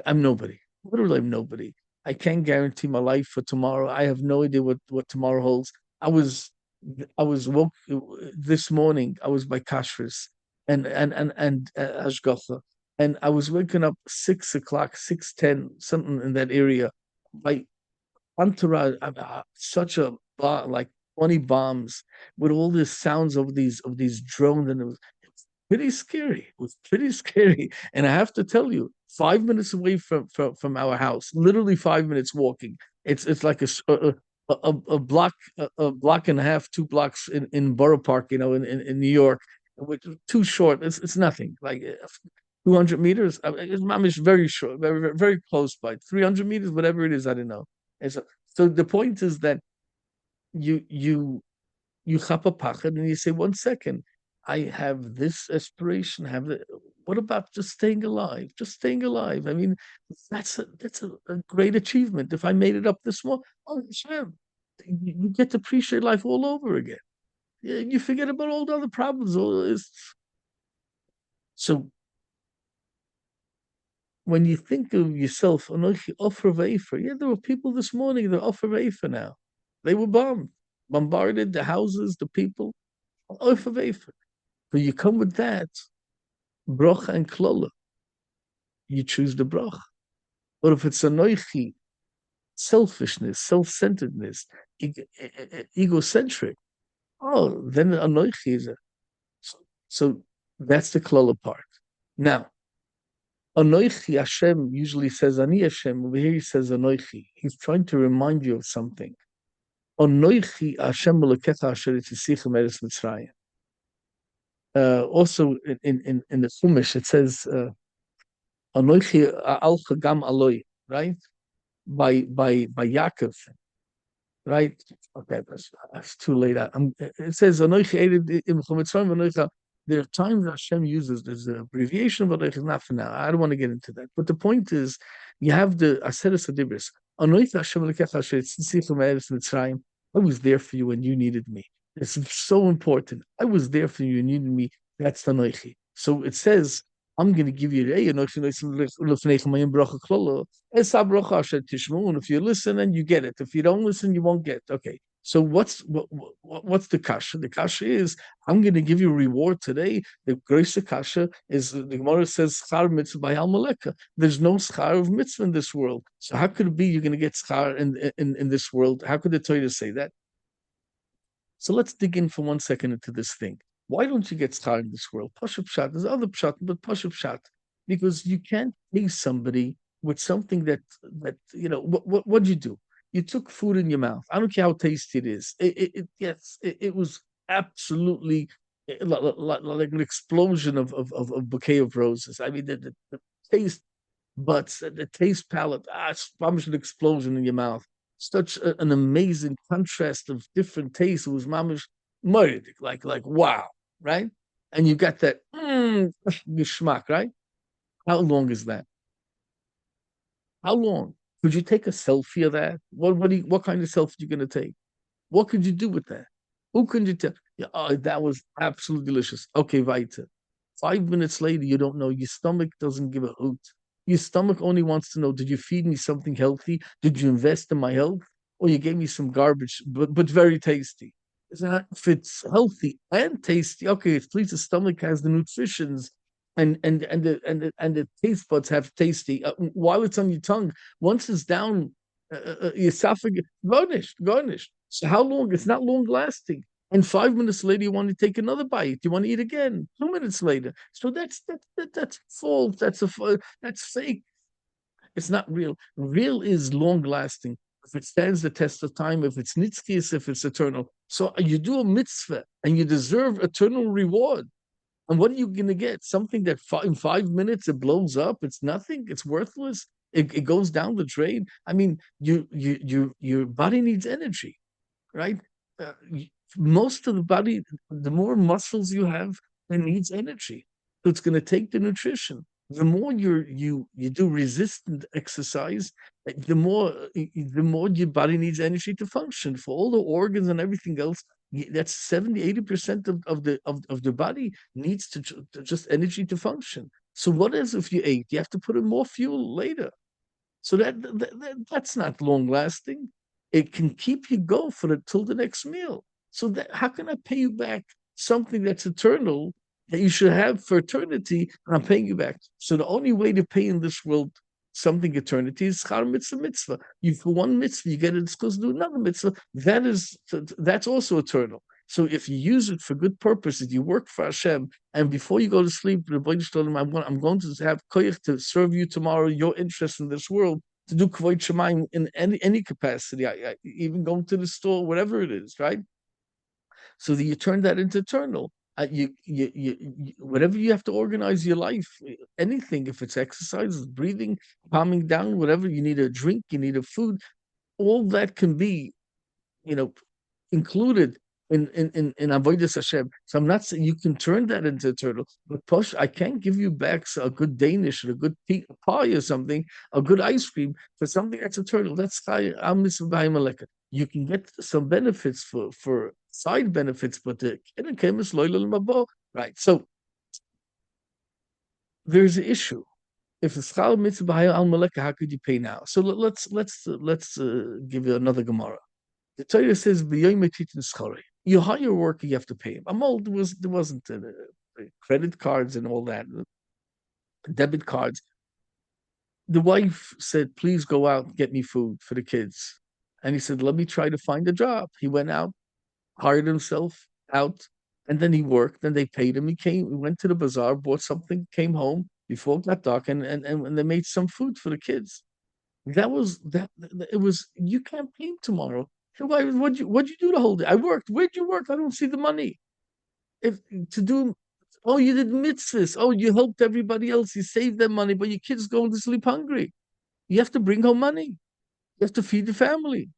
I'm nobody. Literally, I'm nobody. I can't guarantee my life for tomorrow. I have no idea what tomorrow holds. I was I was woke this morning. I was by kashrus and hashgacha. And I was waking up 6 o'clock, 6:10, something in that area. My entourage, such a like 20 bombs with all these sounds of these drones, and it was pretty scary. It was pretty scary. And I have to tell you, 5 minutes away from our house, literally 5 minutes walking. It's like a block, a block and a half, 2 blocks in Borough Park, in New York, which is too short. It's nothing. Like 200 meters. It's very short, very, very, very close by. 300 meters, whatever it is, I don't know. And so the point is that you you you chap a pachad and you say, 1 second, I have this aspiration, have the what about just staying alive? Just staying alive. I mean, that's a great achievement. If I made it up this morning, oh sure, you get to appreciate life all over again. You forget about all the other problems. So when you think of yourself, Anochi Offer Vafer, yeah, there were people this morning, they're Offer Vafer now. They were bombarded, the houses, the people, Offer Vafer. But you come with that, Brocha and Klola, you choose the Brocha. But if it's Anochi, selfishness, self-centeredness, egocentric, oh, then Anochi is a. So that's the Klola part. Now, Anoichi Hashem usually says Ani Hashem. Over here he says Anoichi. He's trying to remind you of something. Anoichi Hashem Elokecha Asher Yitzisichem Eretz Mitzrayim. Also in the Chumash it says Anoichi Alcha Gam Aloi, right? By Yaakov, right? Okay, that's too late. It says Anoichi Ered Im Mitzrayim Anoichi. There are times that Hashem uses there's an abbreviation, but it's not for now. I don't want to get into that. But the point is, you have the Aseret Adibris. I was there for you when you needed me. It's so important. I was there for you and you needed me. That's the Noichi. So it says, I'm going to give you the and if you listen and you get it. If you don't listen, you won't get it. Okay. So what's the kasha? The kasha is I'm going to give you a reward today. The greatest kasha is the Gemara says schar mitzvah by al maleka. There's no schar of mitzvah in this world. So how could it be you're going to get schar in this world? How could the Torah say that? So let's dig in for 1 second into this thing. Why don't you get schar in this world? Pashup pshat. There's other pshat, but pashup pshat, because you can't pay somebody with something that what do you do? You took food in your mouth. I don't care how tasty it is. It was absolutely like an explosion of bouquet of roses. I mean, the taste buds, the taste palette, it's mamish an explosion in your mouth. Such an amazing contrast of different tastes. It was mamish murdik, like wow, right? And you got that geschmack, right? How long is that? How long? Could you take a selfie of that? What kind of selfie are you going to take? What could you do with that? Who could you tell? Yeah, oh, that was absolutely delicious. Okay, weiter. 5 minutes later, you don't know. Your stomach doesn't give a hoot. Your stomach only wants to know, did you feed me something healthy? Did you invest in my health? Or you gave me some garbage, but very tasty. If it's healthy and tasty, okay, at least the stomach has the nutritions and the taste buds have tasty while it's on your tongue. Once it's down your esophagus, garnished. So how long? It's not long lasting. And 5 minutes later, you want to take another bite. You want to eat again. 2 minutes later. So that's false. That's fake. It's not real. Real is long lasting. If it stands the test of time, if it's nitzkias, if it's eternal. So you do a mitzvah and you deserve eternal reward. And what are you going to get? Something that in 5 minutes it blows up. It's nothing. It's worthless. It goes down the drain. I mean, your body needs energy, right? Uh, Most of the body, the more muscles you have, it needs energy. So it's going to take the nutrition. The more you do resistant exercise, the more your body needs energy to function for all the organs and everything else. That's 70-80% of the body needs to just energy to function. So what is if you ate? You have to put in more fuel later. So that's not long lasting. It can keep you going for it till the next meal. So how can I pay you back something that's eternal that you should have for eternity, and I'm paying you back. So the only way to pay in this world something eternity is schar mitzvah mitzvah. You for one mitzvah you get it supposed to do another mitzvah. That's also eternal. So if you use it for good purposes, you work for Hashem, and before you go to sleep, the Rebbeinu told him, I'm going to have koyach to serve you tomorrow, your interest in this world, to do kavod shemayim in any capacity, even going to the store, whatever it is, right? So that you turn that into eternal. Whatever you have to organize your life, anything, if it's exercise, breathing, calming down, whatever you need a drink, you need a food, all that can be, you know, included in avodas Hashem. So I'm not saying you can turn that into eternal, but push. I can't give you back a good Danish or a good pie or something, a good ice cream for something that's eternal. That's you can get some benefits for side benefits, but the right. So there's an issue. If the schal mitzvah al maleka, how could you pay now? So let's give you another Gemara. The Torah says, you hire a worker, you have to pay him. I'm old, there wasn't credit cards and all that, debit cards. The wife said, please go out and get me food for the kids. And he said, let me try to find a job. He went out, hired himself out, and then he worked, and they paid him. He went to the bazaar, bought something, came home before it got dark, and they made some food for the kids. That was that. It was, you can't pay him tomorrow. What'd you do the whole day? I worked. Where'd you work? I don't see the money. If to do, oh, you did mitzvahs. Oh, you helped everybody else. You saved them money, but your kids going to sleep hungry. You have to bring home money. You have to feed the family.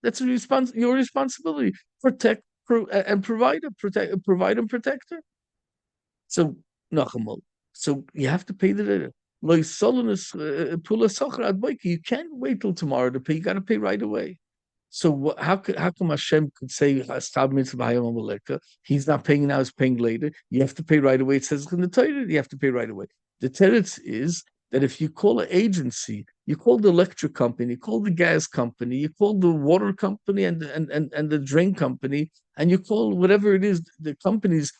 That's your responsibility. Protect and provide and protect her. So Nachamal. So you have to pay the you can't wait till tomorrow to pay. You got to pay right away. So how come Hashem could say he's not paying now, he's paying later? You have to pay right away. It says in the Torah you have to pay right away. The teretz is that if you call an agency, you call the electric company, you call the gas company, you call the water company and the drain company, and you call whatever it is, the companies,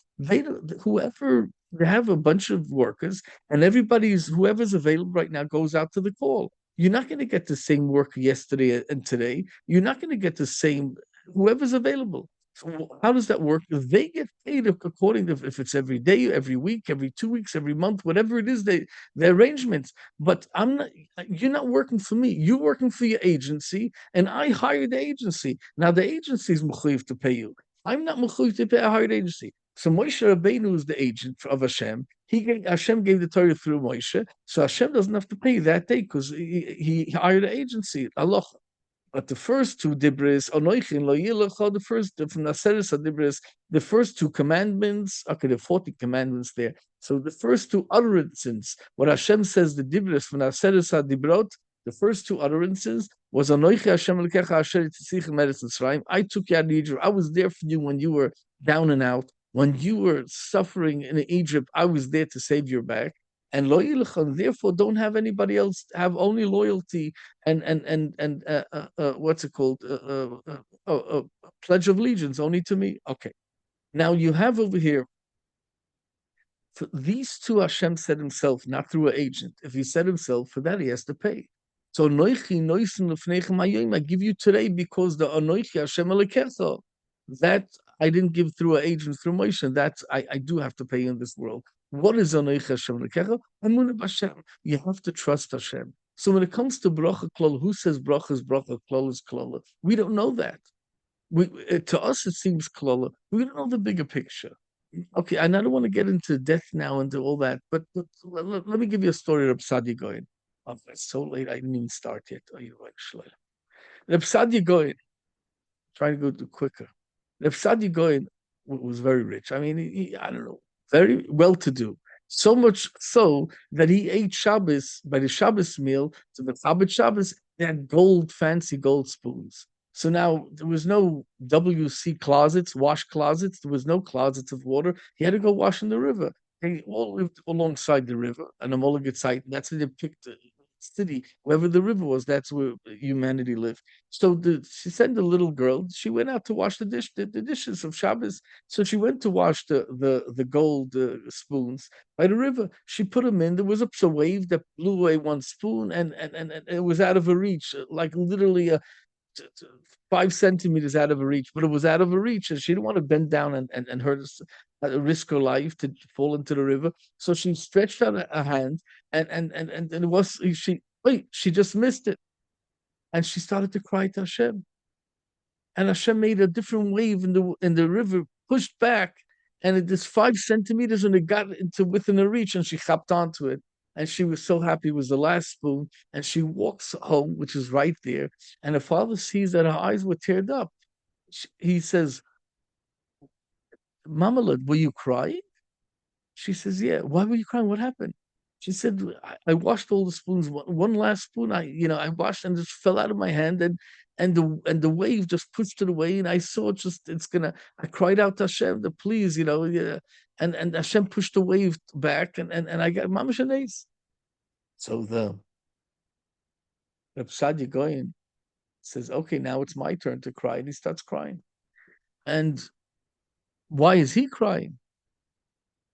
whoever, they have a bunch of workers, and whoever's available right now goes out to the call. You're not going to get the same work yesterday and today. You're not going to get the same, whoever's available. So how does that work? They get paid according to if it's every day, every week, every 2 weeks, every month, whatever it is, the arrangements. But you're not working for me. You're working for your agency, and I hired the agency. Now the agency is mechuyev to pay you. I'm not mechuyev to pay a hired agency. So Moshe Rabbeinu is the agent of Hashem. Hashem gave the Torah through Moshe, so Hashem doesn't have to pay that day because he hired an agency. Allah. But the first two dibris, the first from Naseres dibris, the first two commandments. Okay, there are 40 commandments there. So the first two utterances, what Hashem says, the dibris from Naseres dibrot, the first two utterances was Anoichi Hashem Elokecha Asher Tzich Meretz Mitzrayim. I took you out of Egypt. I was there for you when you were down and out. When you were suffering in Egypt, I was there to save your back. And lo yilchan, therefore, don't have anybody else. Have only loyalty and what's it called? Pledge of allegiance only to me. Okay. Now you have over here. For these two, Hashem said himself, not through an agent. If he said himself, for that he has to pay. So noichi noisen lefnechem hayom, I give you today because the anoichi Hashem Elokecha, that I didn't give through an agent, through Moshe. That I do have to pay in this world. What is anoichi Hashem Elokecha? Emunah b'Hashem. You have to trust Hashem. So when it comes to bracha klal, who says bracha is bracha, klal is klal? We don't know that. To us it seems klal. We don't know the bigger picture. Okay, and I don't want to get into death now and do all that, but let me give you a story of Saadia Gaon. Oh, it's so late, I didn't even start yet. Oh, you're right, Reb Saadia Gaon, trying to go quicker. Reb Saadia Gaon was very rich. I mean, I don't know, very well-to-do. So much so that he ate Shabbos, by the Shabbos meal, to the Chabad Shabbos, they had fancy gold spoons. So now there was no WC closets, wash closets. There was no closets of water. He had to go wash in the river. They all lived alongside the river, and the Mologat site. That's where they picked city. Wherever the river was, that's where humanity lived. So she sent the little girl. She went out to wash the dishes of Shabbos. So she went to wash the gold spoons by the river. She put them in. There was a wave that blew away one spoon, and it was out of her reach, like literally 5 centimeters out of her reach. But it was out of her reach, and she didn't want to bend down and hurt risk her life to fall into the river. So she stretched out a hand, and it was she. Wait, she just missed it, and she started to cry to Hashem. And Hashem made a different wave in the river, pushed back, and it is 5 centimeters, and it got into within her reach, and she hopped onto it. And she was so happy it was the last spoon. And she walks home, which is right there. And her father sees that her eyes were teared up. He says, Mama, were you crying? She says, yeah. Why were you crying? What happened? She said, I washed all the spoons. One last spoon, I washed and just fell out of my hand, and the wave just pushed it away, and I saw it just it's gonna. I cried out to Hashem, to please, yeah, and Hashem pushed the wave back, and I got Mama Shanais. So the Reb Sadia Goyen says, okay, now it's my turn to cry, and he starts crying. And why is he crying?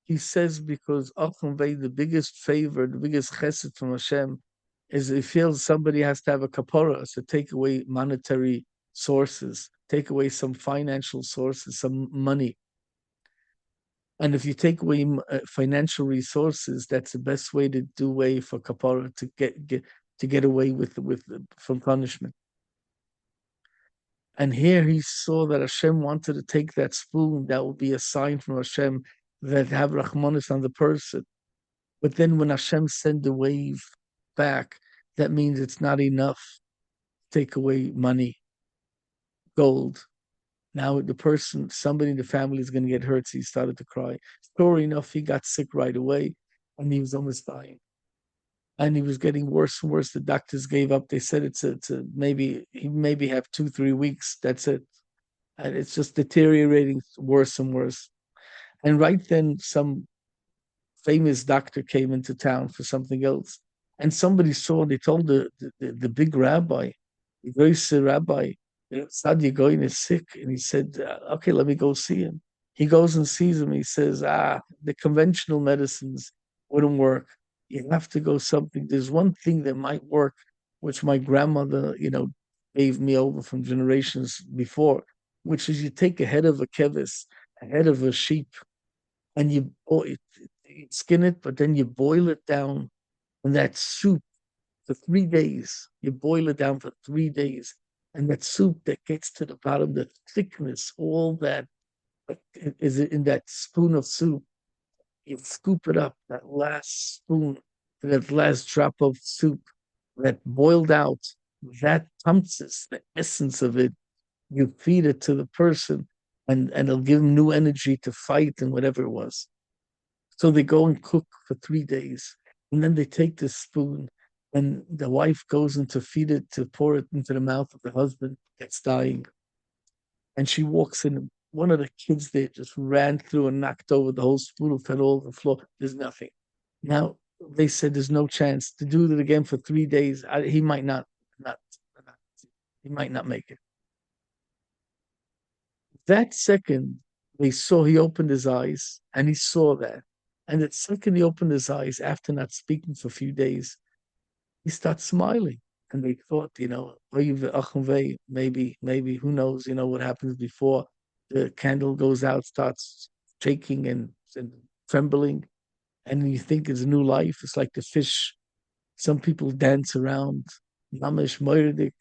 He says because Achonvei, the biggest favor, the biggest chesed from Hashem, is he feels somebody has to have a kapara, so take away monetary sources, take away some financial sources, some money. And if you take away financial resources, that's the best way to do away for kapara to get away with from punishment. And here he saw that Hashem wanted to take that spoon. That would be a sign from Hashem that have Rahmanis on the person. But then when Hashem send the wave back, that means it's not enough to take away money, gold. Now the person, somebody in the family is going to get hurt, so he started to cry. Sure enough, he got sick right away, and he was almost dying. And he was getting worse and worse. The doctors gave up. They said it's a maybe he maybe have 2-3 weeks. That's it, and it's just deteriorating worse and worse. And right then, some famous doctor came into town for something else, and somebody saw. They told the big rabbi, the great rabbi, Sadia Goyen is sick, and he said, "Okay, let me go see him." He goes and sees him. He says, the conventional medicines wouldn't work. You have to go something. There's one thing that might work, which my grandmother, gave me over from generations before, which is you take a head of a kevis, a head of a sheep, and you skin it, but then you boil it down in that soup for 3 days. You boil it down for 3 days. And that soup that gets to the bottom, the thickness, all that is in that spoon of soup, you scoop it up, that last spoon, that last drop of soup that boiled out, that tamsis, the essence of it, you feed it to the person, and it'll give them new energy to fight and whatever it was. So they go and cook for 3 days, and then they take this spoon, and the wife goes in to feed it, to pour it into the mouth of the husband, gets dying. And she walks in. One of the kids there just ran through and knocked over the whole spoon, fell all over the floor. There's nothing. Now they said there's no chance to do it again for 3 days. He might not, he might not make it. That second, he opened his eyes and he saw that. And that second he opened his eyes after not speaking for a few days, he starts smiling. And they thought, maybe, who knows, what happens before the candle goes out, starts shaking and trembling. And you think it's a new life. It's like the fish. Some people dance around, mamish moirdik,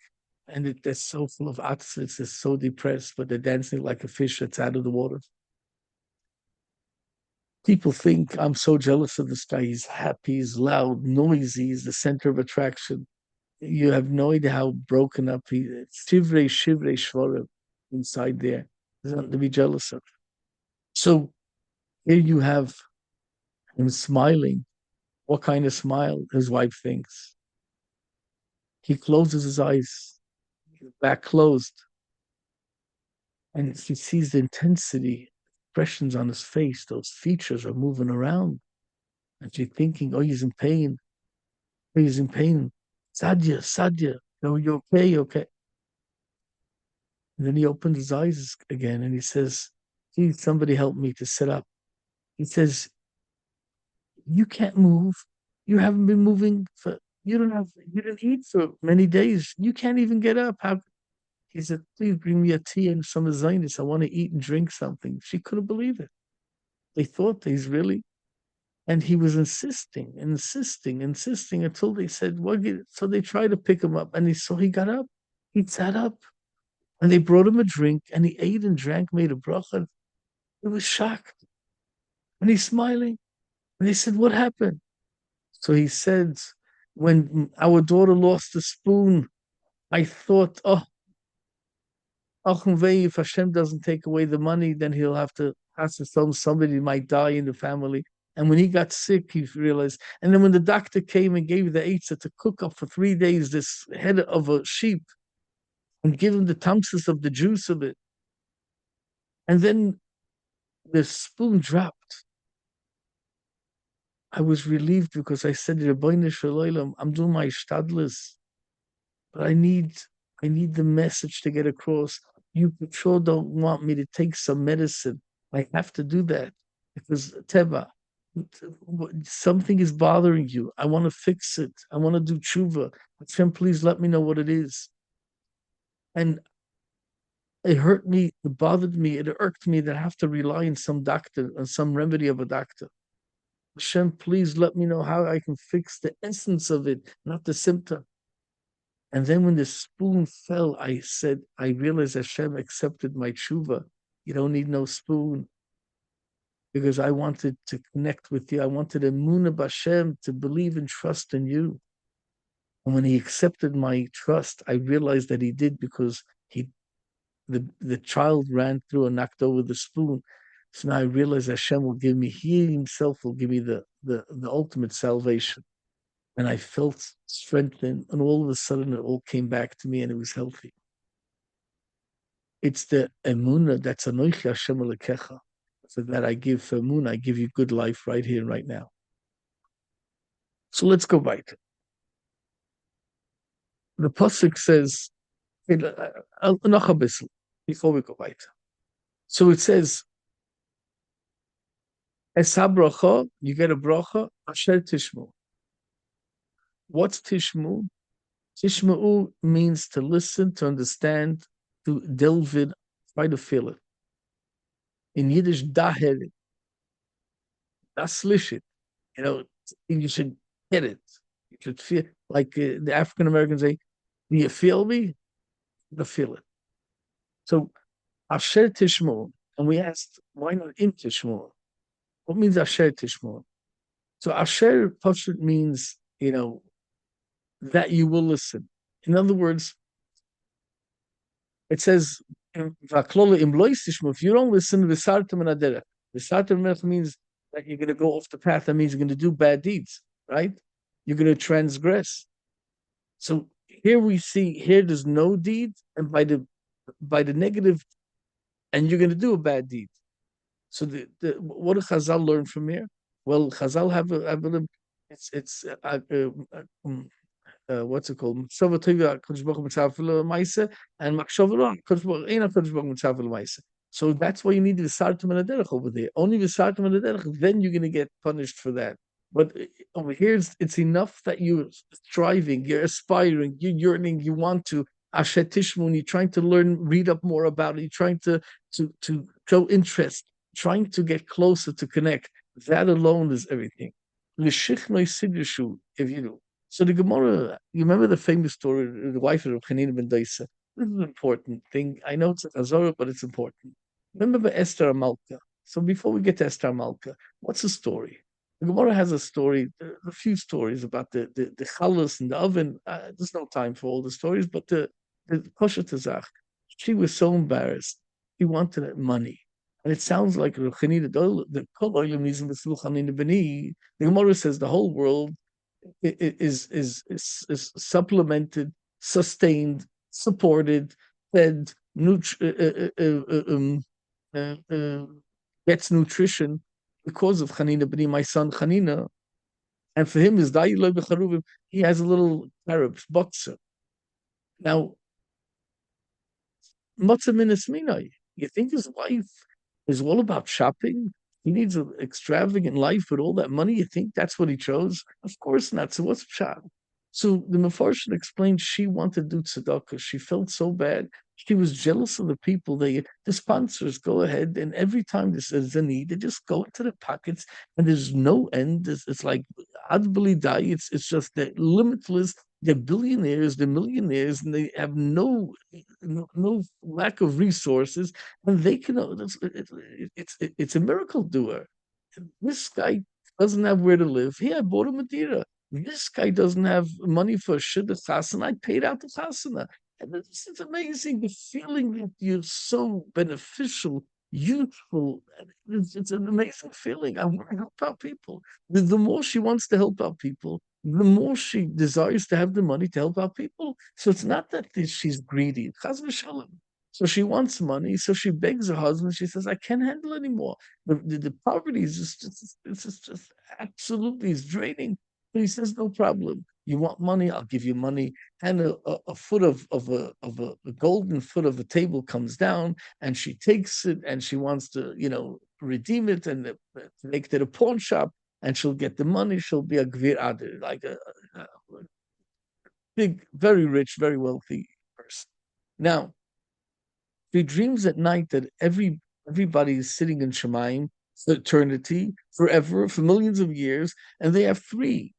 and they're so full of atzitz, they're so depressed, but they're dancing like a fish that's out of the water. People think I'm so jealous of this guy. He's happy, he's loud, noisy, he's the center of attraction. You have no idea how broken up he is. Shivrei, shivrei, shvorim inside there. There's nothing to be jealous of. So here you have him smiling. What kind of smile? His wife thinks. He closes his eyes, his back closed, and she sees the intensity, expressions on his face. Those features are moving around. And she's thinking, oh, he's in pain. He's in pain. Sadia, Sadia, no, you okay? You okay? And then he opened his eyes again and he says, please, somebody help me to sit up. He says, you can't move. You haven't been moving for, you didn't eat for many days. You can't even get up. How? He said, please bring me a tea and some zainis. I want to eat and drink something. She couldn't believe it. They thought he's really, and he was insisting, insisting, insisting until they said, "What?" So they tried to pick him up, and he got up. He sat up, and they brought him a drink, and he ate and drank, made a bracha. He was shocked, and he's smiling. And they said, "What happened?" So he said, "When our daughter lost the spoon, I thought, oh, Achim if Hashem doesn't take away the money, then he'll have to pass it on. Somebody might die in the family." And when he got sick, he realized. And then when the doctor came and gave the eitzah to cook up for 3 days this head of a sheep and give him the tamsis of the juice of it, and then the spoon dropped, I was relieved because I said, "Rabbeinu Shalom, I'm doing my shtadlis, but I need the message to get across. You sure don't want me to take some medicine. I have to do that because Teva, something is bothering you. I want to fix it. I want to do tshuva. Hashem, please let me know what it is." And it hurt me, it bothered me, it irked me that I have to rely on some doctor, on some remedy of a doctor. Hashem, please let me know how I can fix the essence of it, not the symptom. And then when the spoon fell, I said, I realized Hashem accepted my tshuva. You don't need no spoon because I wanted to connect with you. I wanted emunah b'Hashem, to believe and trust in you. And when he accepted my trust, I realized that he did because the child ran through and knocked over the spoon. So now I realize Hashem will give me, He Himself will give me the ultimate salvation. And I felt strengthened, and all of a sudden it all came back to me and it was healthy. It's the emunah that's anoichi Hashem alekecha. So that I give for emunah, I give you good life right here and right now. So let's go back. The pasuk says, before we go back. So it says, Esa bracha, you get a bracha, asher tishmu. What's tishmu? Tishmu means to listen, to understand, to delve in, try to feel it. In Yiddish, daher, das it. You know, you should get it. You should feel, like the African Americans say, do you feel me? You feel it. So, asher tishmu, and we asked, why not in tishmu? What means asher tishmu? So asher pashut means, that you will listen. In other words, it says, if you don't listen, visartam means that you're going to go off the path. That means you're going to do bad deeds, right? You're going to transgress. So here there's no deed, and by the negative, and you're going to do a bad deed. So what did Chazal learn from here? Well, Chazal have a it's what's it called? Machshava tova Kodesh Baruch Hu mitzavah ma'aseh, and machshava ra Kodesh Baruch Hu Kodesh Baruch Hu mitzavah ma'aseh. So that's why you need the v'sartum and derech over there. Only v'sartum and derech, then you're going to get punished for that. But over here, it's enough that you're striving, you're aspiring, you're yearning, you want to asher tishmun. You're trying to learn, read up more about it. You're trying to show interest, trying to get closer, to connect. That alone is everything. L'shichnoi siddishu, if you do. So the Gemara, you remember the famous story, the wife of Chanina ben Daisa. This is an important thing. I know it's a Chazorah, but it's important. Remember Esther Amalka. So before we get to Esther Amalka, what's the story? The Gemara has a story, a few stories about the chalus and the oven. There's no time for all the stories, but the Kosher Tazach, she was so embarrassed. She wanted money. And it sounds like the Gemara says the whole world is supplemented, sustained, supported, fed, gets nutrition because of Chanina B'ni, my son Chanina. And for him, is Da'i Lo B'Charuvim. he has a little Arabs boxer. Now, Matzah minas minai. You think his wife is all about shopping? He needs an extravagant life with all that money. You think that's what he chose? Of course not. So what's shop? So the Mefarshim explained she wanted to do tzedakah. She felt so bad. She was jealous of the people. The sponsors go ahead, and every time there's a need, they just go into the pockets, and there's no end. It's like adbili die. It's just that limitless. They're billionaires, they're millionaires, and they have no lack of resources, and they can. It's a miracle doer. This guy doesn't have where to live. Here, I bought him a Medira. This guy doesn't have money for a shidduch chasana. I paid out the chasana. And it's amazing the feeling that you're so beneficial, useful. It's an amazing feeling. I want to help out people. The more she wants to help out people, the more she desires to have the money to help out people. So it's not that she's greedy. Chas v'shalom. So she wants money. So she begs her husband. She says, "I can't handle anymore. The poverty is just absolutely is draining." But he says, "No problem. You want money? I'll give you money." And a foot of a golden foot of a table comes down, and she takes it, and she wants to redeem it and take it to the pawn shop, and she'll get the money. She'll be a gvir adir, like a big, very rich, very wealthy person. Now, she dreams at night that everybody is sitting in Shemaim for eternity, forever, for millions of years, and they have three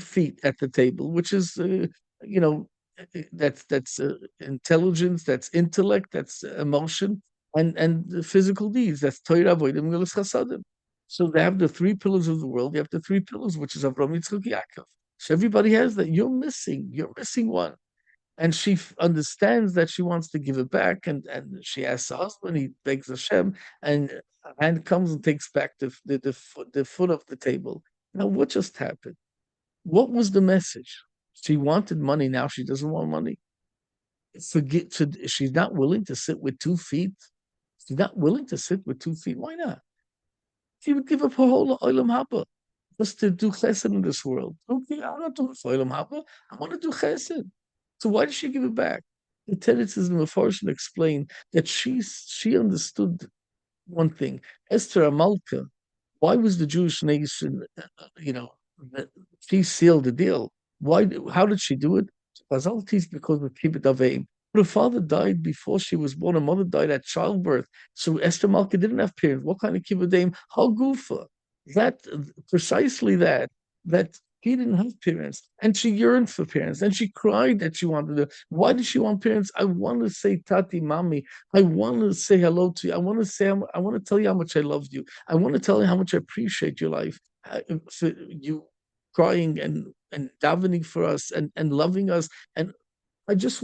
feet at the table, which is you know that's intelligence, that's intellect, that's emotion, and the physical deeds. That's Torah, Avodim, Milas Chasadim. So they have the three pillars of the world. You have the three pillars, which is Avraham, Yitzchak, Yaakov. So everybody has that. You're missing one. And she understands that she wants to give it back, and she asks her husband. He begs Hashem, and a hand comes and takes back the foot of the table. Now, what just happened? What was the message? She wanted money. Now she doesn't want money. She's not willing to sit with 2 feet. She's not willing to sit with 2 feet. Why not? She would give up her whole olam haba just to do chesed in this world. Okay, I'm not doing for olam haba. I want to do chesed. So why did she give it back? The Teretz is Mefarshim explain that she understood one thing. Esther Amalka, why was the Jewish nation, she sealed the deal? Why? How did she do it? Because of Kibbut Avim. But her father died before she was born. Her mother died at childbirth. So Esther Malka didn't have parents. What kind of Kibbut Avim? Hagufa. That precisely that he didn't have parents, and she yearned for parents, and she cried that she wanted to. Why did she want parents? I want to say Tati, Mommy. I want to say hello to you. I want to tell you how much I love you. I want to tell you how much I appreciate your life. For you crying and davening for us and loving us. And I just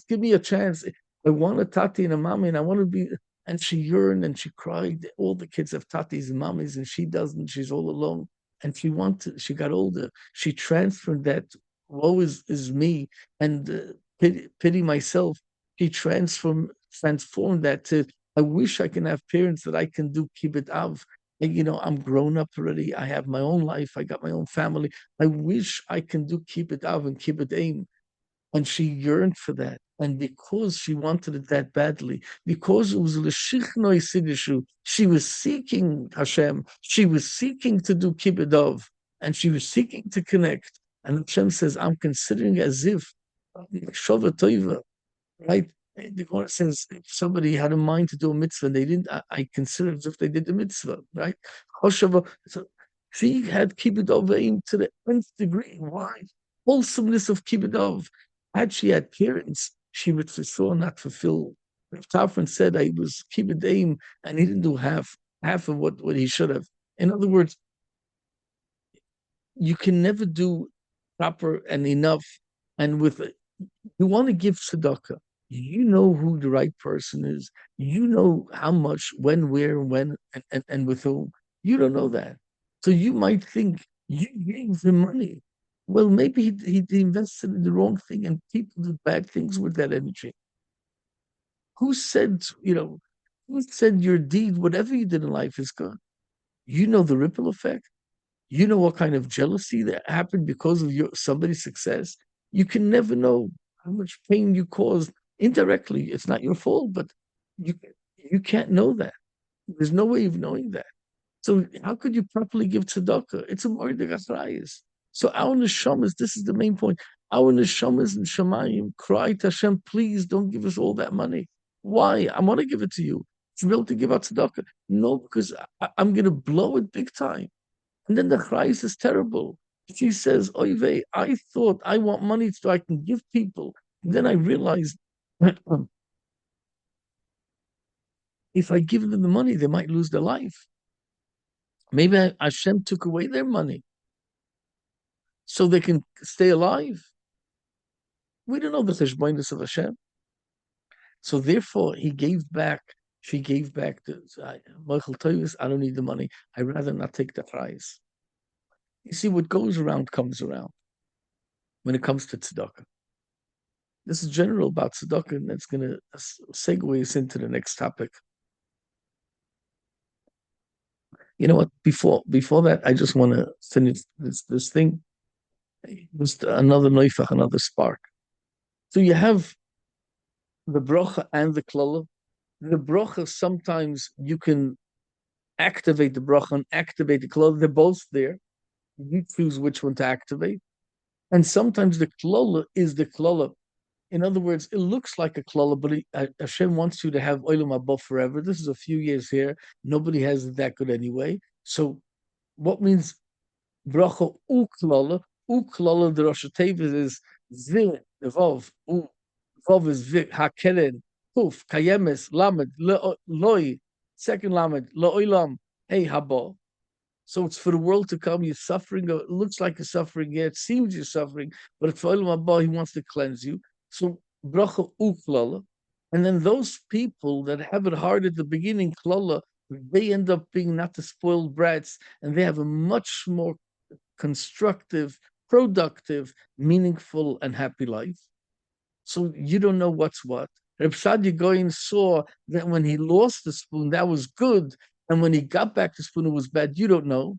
give me a chance. I want a tati and a mommy, and I want to be. And she yearned and she cried. All the kids have tatis and mommies, and she doesn't. She's all alone. And she got older. She transferred that, woe is me, and pity myself. She transformed that to, I wish I can have parents that I can do kibbut av. And, I'm grown up already. I have my own life. I got my own family. I wish I can do kibbut av and kibbut aim. And she yearned for that. And because she wanted it that badly, because it was l'shichnoi sidishu, she was seeking Hashem. She was seeking to do kibbut av, and she was seeking to connect. And Hashem says, "I'm considering as if shova toiva." Right? The Gemara says if somebody had a mind to do a mitzvah and they didn't, I consider it as if they did the mitzvah, right? Choshava. So she had kibbud aveim to the nth degree. Why? Wholesomeness of kibbud av. Had she had parents, she would fulfill, not fulfill. If Tafran said I was kibbud aim and he didn't do half of what he should have. In other words, you can never do proper and enough. And with it, you want to give tzedakah. You know who the right person is. You know how much, when, where, when, and with whom. You don't know that. So you might think you gave him money. Well, maybe he invested in the wrong thing, and people do bad things with that energy. Who said, who said your deed, whatever you did in life, is good? You know the ripple effect. You know what kind of jealousy that happened because of somebody's success. You can never know how much pain you caused indirectly. It's not your fault, but you you can't know that. There's no way of knowing that. So how could you properly give tzedakah? It's a moed achrayus. So our neshamas, this is the main point. Our neshamas and shamayim cry to Hashem, please don't give us all that money. Why? I want to give it to you. To be able to give out tzedakah. No, because I'm going to blow it big time. And then the chrayus is terrible. She says, Oy vey, I thought I want money so I can give people. And then I realized if I give them the money, they might lose their life. Maybe Hashem took away their money so they can stay alive. We don't know the cheshbonos of Hashem. So therefore, he gave back. She gave back the Michael Toyvis. I don't need the money. I'd rather not take the prize. You see, what goes around comes around. When it comes to tzedakah, this is general about tzedakah, and that's going to segue us into the next topic. You know what? Before that, I just want to finish this thing. Just another neifach, another spark. So you have the brocha and the klala. The brocha, sometimes you can activate the brocha and activate the klala. They're both there. You choose which one to activate. And sometimes the klala is the klala. In other words, it looks like a klala, but Hashem wants you to have olam haba forever. This is a few years here. Nobody has it that good anyway. So what means bracha u klala? U klala, the Rosh Hashanah is zil, evav, u. Vav is vik, hakeren, kuf, kayemes, lamed, loi, second lamed, lo'ilam, hey haba. So it's for the world to come. You're suffering. It looks like you're suffering. Yeah, it seems you're suffering, but it's for olam haba. He wants to cleanse you. So bracha u klala, and then those people that have it hard at the beginning, klala, they end up being not the spoiled brats, and they have a much more constructive, productive, meaningful, and happy life. So you don't know what's what. Reb Sadia Goyen saw that when he lost the spoon, that was good, and when he got back the spoon, it was bad. You don't know.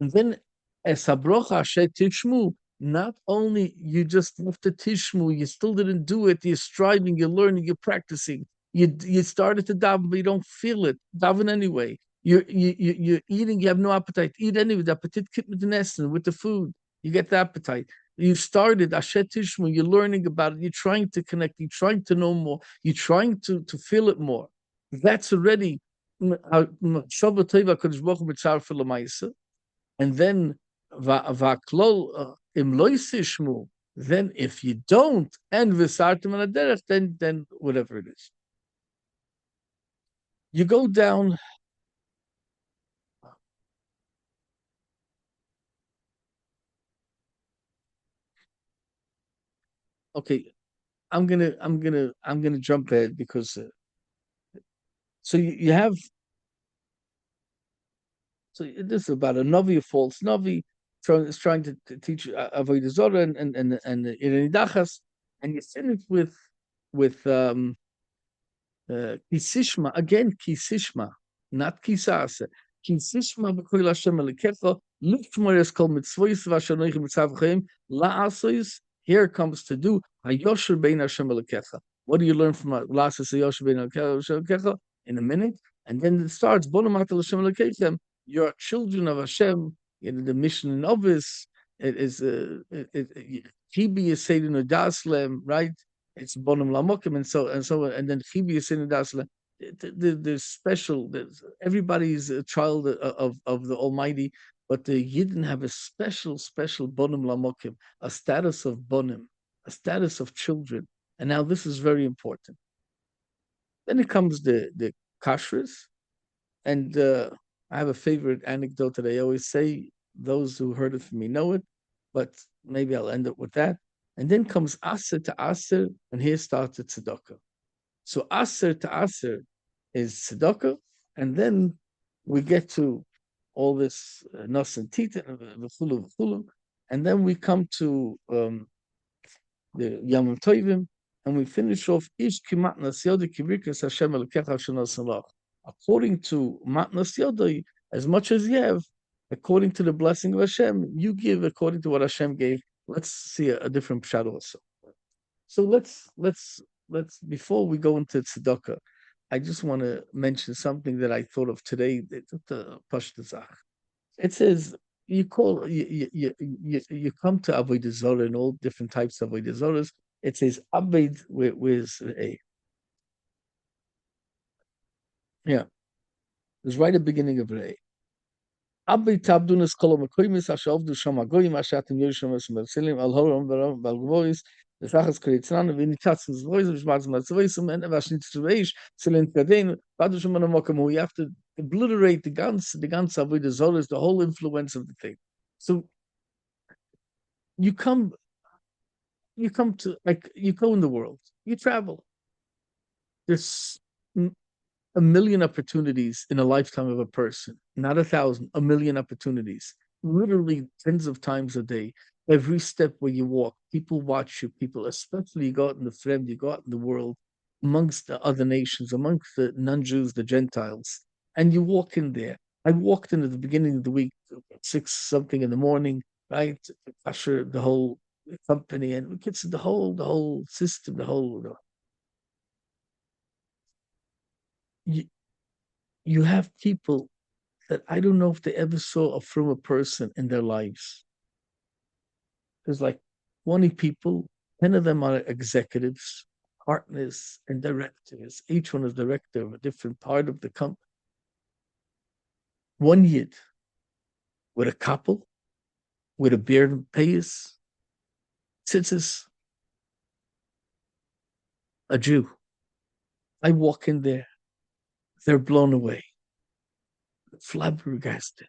And then as Habrocha Asher Tishmu, not only you just have to Tishmu, you still didn't do it, you're striving, you're learning, you're practicing. You started to daven, but you don't feel it. Daven anyway. You're eating, you have no appetite. Eat anyway. The appetite with the food. You get the appetite. You started Asher Tishmu, you're learning about it, you're trying to connect, you're trying to know more, you're trying to feel it more. That's already and then vaklol im then if you don't and v'sartem an aderech, then whatever it is, you go down. Okay, I'm gonna jump ahead because so you have. So this is about a Navi, a false Navi, is trying to teach Avodah Zorah and Irenidachas, and you finish with Kisishma, again Kisishma, not Kisase. Kisishma b'koil Hashem elikecha, liftmoyes kol mitzvoyis v'ashanoich mitzavchem la'asois. Here comes to do hayosher bein Hashem elikecha. What do you learn from Lasas hayosher bein Hashem elikecha? In a minute, and then it starts bonamat Hashem elikecha. You're children of Hashem. In the mission in Ovis, it is Chibi is saying Daslem, right? It's Bonum Lamokim, and so on, and then Chibi is saying Daslem. There's special. Everybody's a child of the Almighty, but the Yidden have a special Bonum Lamokim, a status of Bonim, a status of children. And now this is very important. Then it comes the Kashrus, and I have a favorite anecdote that I always say. Those who heard it from me know it, but maybe I'll end up with that. And then comes Aser to Aser, and here starts the Tzedakah. So Aser to Aser is Tzedakah, and then we get to all this Nos and Tita, v'chulu, and then we come to the Yom Tovim, and we finish off Ish Kimatnas Yodai Kibirkas Hashem Elokecha Shanos Alach. According to Matnas Yodai, as much as you have, According to the blessing of Hashem, you give according to what Hashem gave. Let's see a different pshat also. So let's before we go into tzedakah, I just want to mention something that I thought of today. The Pashtazach. It says you call you come to Avodah Zarah and all different types of Avodah Zarahs. It says Abed with a yeah. It's right at the beginning of Rei. Abed tabdunas kol makoymis ashavdu shamagoyim ashatim yosham esmerselim al horam balgvois. The Sachas Kritzran of Initatz's voice of Shmaz Matzvoisum and Evashnitz Reish, Silent Kaden, Badushaman Mokamu. You have to obliterate the guns Avodah Zarah is the whole influence of the thing. So you come to like you go in the world, you travel. There's a million opportunities in a lifetime of a person, not 1,000, a million opportunities, literally tens of times a day. Every step where you walk, people watch you, people, especially you go out in the friend, you go out in the world, amongst the other nations, amongst the non-Jews, the Gentiles, and you walk in there. I walked in at the beginning of the week, 6 something in the morning, right? Usher the whole company and it's the whole system, you, you have people that I don't know if they ever saw a from a person in their lives. There's like 20 people, 10 of them are executives, partners, and directors. Each one is director of a different part of the company. One yid with a couple, with a beard and payas, tzitzis, a Jew. I walk in there, they're blown away, flabbergasted.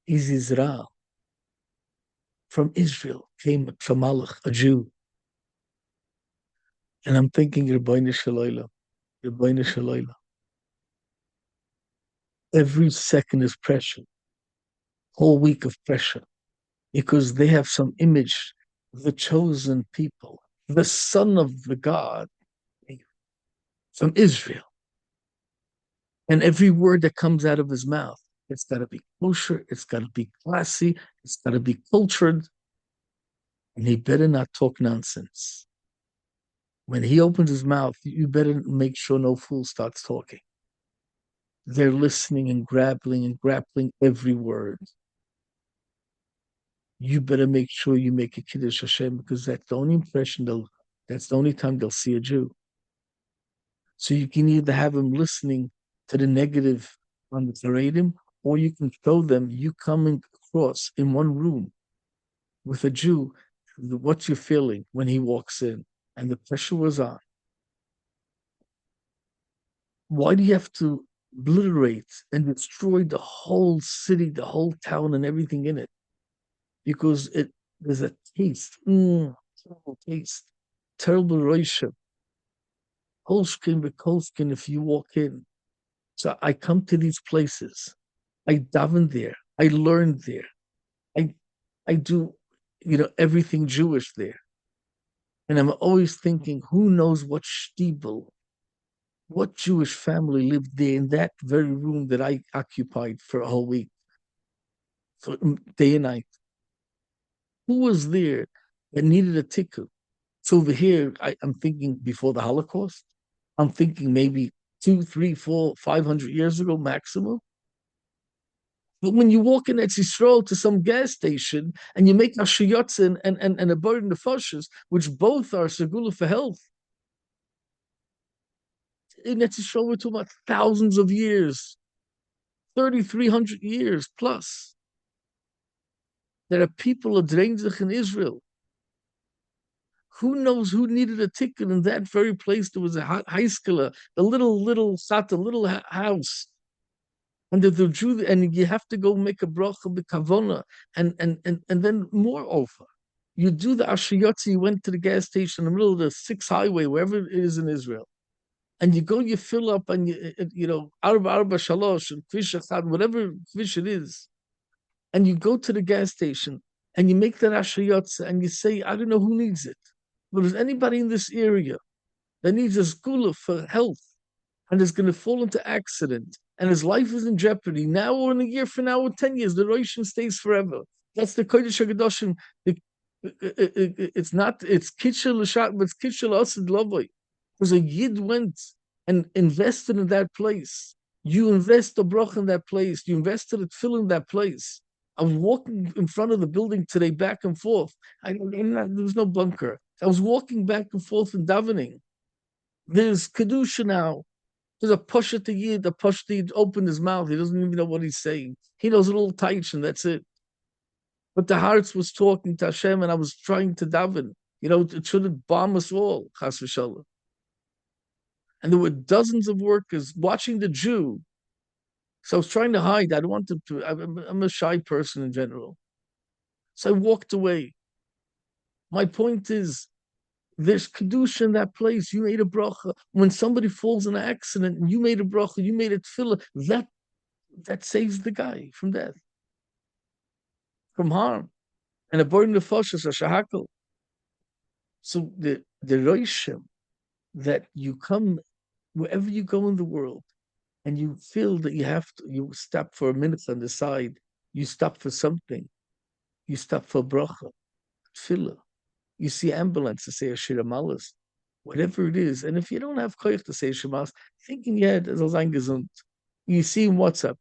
He's Israel. From Israel came a Malach, a Jew. And I'm thinking, Rabbeinu Shalayla, Rabbeinu Shalayla. Every second is pressure, whole week of pressure, because they have some image of the chosen people, the son of the God from Israel. And every word that comes out of his mouth, it's got to be kosher, it's got to be classy, it's got to be cultured, and he better not talk nonsense. When he opens his mouth, you better make sure no fool starts talking. They're listening and grappling every word. You better make sure you make a Kiddush Hashem because that's the only that's the only time they'll see a Jew. So you can either have them listening to the negative on the Tzaredim, or you can show them you coming across in one room with a Jew, what you're feeling when he walks in, and the pressure was on. Why do you have to obliterate and destroy the whole city, the whole town, and everything in it? Because there's a taste, terrible taste, terrible roishim. Holskin with Kolskin if you walk in. So I come to these places. I daven there. I learn there. I do, everything Jewish there. And I'm always thinking, who knows what shtibel, what Jewish family lived there in that very room that I occupied for a whole week, for day and night. Who was there that needed a tikkun? So over here, I'm thinking before the Holocaust. I'm thinking maybe 2, 3, 4, 500 years ago maximum. But when you walk in Eretz Yisrael to some gas station and you make Asher Yotzin and a burden of foshes, which both are segula for health, in Eretz Yisrael we're talking about thousands of years, 3,300 years plus. There are people of Dreinzich in Israel. Who knows who needed a ticket in that very place? There was a high schooler, a little sat, a little house. And the Jew, and you have to go make a bracha b'kavona, and then moreover, you do the ashiyotzi. You went to the gas station in the middle of the 6 highway, wherever it is in Israel, and you go, you fill up, and arba shalosh and kvish achad, whatever kvish it is, and you go to the gas station and you make that ashiyotzi, and you say, I don't know who needs it. But is anybody in this area that needs a school for health? and is going to fall into accident, and his life is in jeopardy now or in a year from now or 10 years. The Rishon stays forever. That's the Kodesh Hakadoshim. It's not. It's kitchel l'shat, but it's kitchel asid lavoi. Because a yid went and invested in that place. You invest a brach in that place. You invested a tefillah in that place. I was walking in front of the building today, back and forth. There was no bunker. I was walking back and forth in davening. There's kedusha now. There's a push at the yid. The push the yid opened his mouth. He doesn't even know what he's saying. He knows a little taich, and that's it. But the hearts was talking to Hashem, and I was trying to daven. It shouldn't bomb us all, chas v'shalom. And there were dozens of workers watching the Jew. So I was trying to hide. I don't want to. I'm a shy person in general. So I walked away. My point is, there's kedusha in that place. You made a bracha. When somebody falls in an accident, and you made a bracha, you made a tefillah. That saves the guy from death, from harm, and a burden of foshes a shahakal. So the roishim that you come wherever you go in the world, and you feel that you stop for a minute on the side, you stop for something, you stop for bracha, tefillah. You see ambulance to say a shir amalas, whatever it is. And if you don't have koyach to say shemalas, thinking yeah, das soll sein gesund. You see in WhatsApp,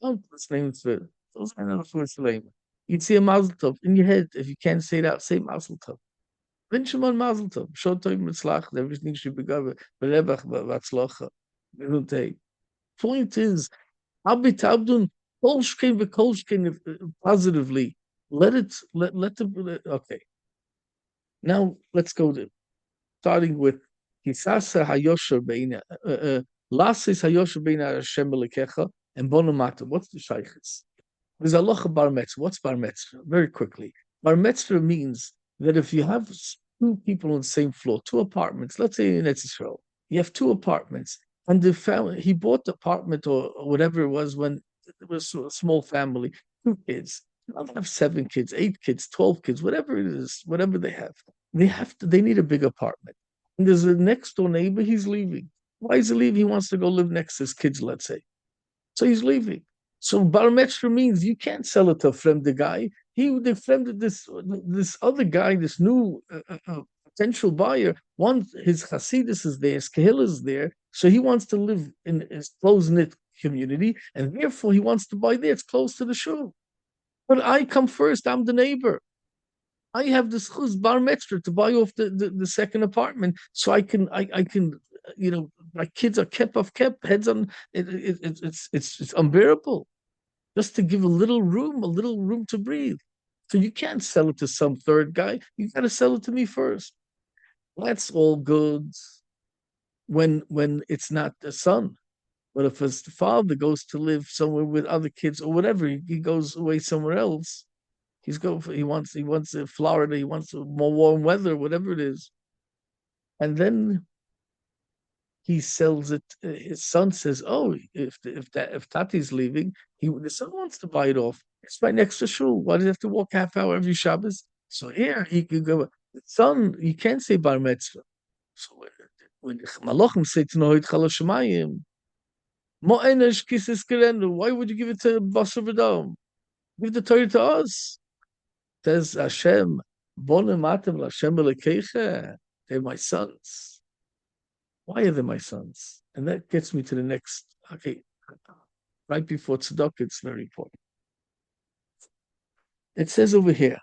don't name it. Those are not for Islam. You see a mazel tov in your head. If you can't say that, say mazel tov. Wünsch mal mazel tov. Shot tov mitzlach. Everything should be covered. Belebach v'atzlacha. Point is, abit abdun kolshkein v'kolshkein positively. Let the okay. Now let's go to starting with Kisasa Hayosher Beina Lasis Hayosher Beina Hashem Lekecha and Bonamata. What's the shaykhs? There's a loch bar mitzvah. What's bar mitzvah? Very quickly. Bar mitzvah means that if you have two people on the same floor, two apartments, let's say in Eretz Yisrael, you have two apartments, and the family he bought the apartment or whatever it was when it was a small family, two kids. I'll have 7 kids, 8 kids, 12 kids, whatever it is, whatever they have. They need a big apartment. And there's a next door neighbor, he's leaving. Why is he leaving? He wants to go live next to his kids, let's say. So he's leaving. So bar mitzvah means you can't sell it to a friend, the guy. They friended this other guy, this new potential buyer. His Hasidus is there, his Kehillah is there, so he wants to live in his close-knit community, and therefore he wants to buy there. It's close to the shul. But I come first. I'm the neighbor. I have this chuz bar mitzvah to buy off the second apartment, so I can my kids are kept off kept heads on. It's unbearable just to give a little room to breathe. So you can't sell it to some third guy. You got to sell it to me first. That's all good when it's not the son. But if his father goes to live somewhere with other kids or whatever, he goes away somewhere else. He wants Florida, he wants more warm weather, whatever it is. And then he sells it. His son says, "Oh, if Tati's leaving, the son wants to buy it off. It's right next to shul. Why does he have to walk half hour every Shabbos? So here he could go. The son, you can't say bar mitzvah. So when Malachim say to Nohid Chalashamayim, why would you give it to Basar V'Dam? Give the Torah to us." Says Hashem, Bonim Atem Hashem Elekeicha. They're my sons. Why are they my sons? And that gets me to the next. Okay, right before tzedakah, it's very important. It says over here,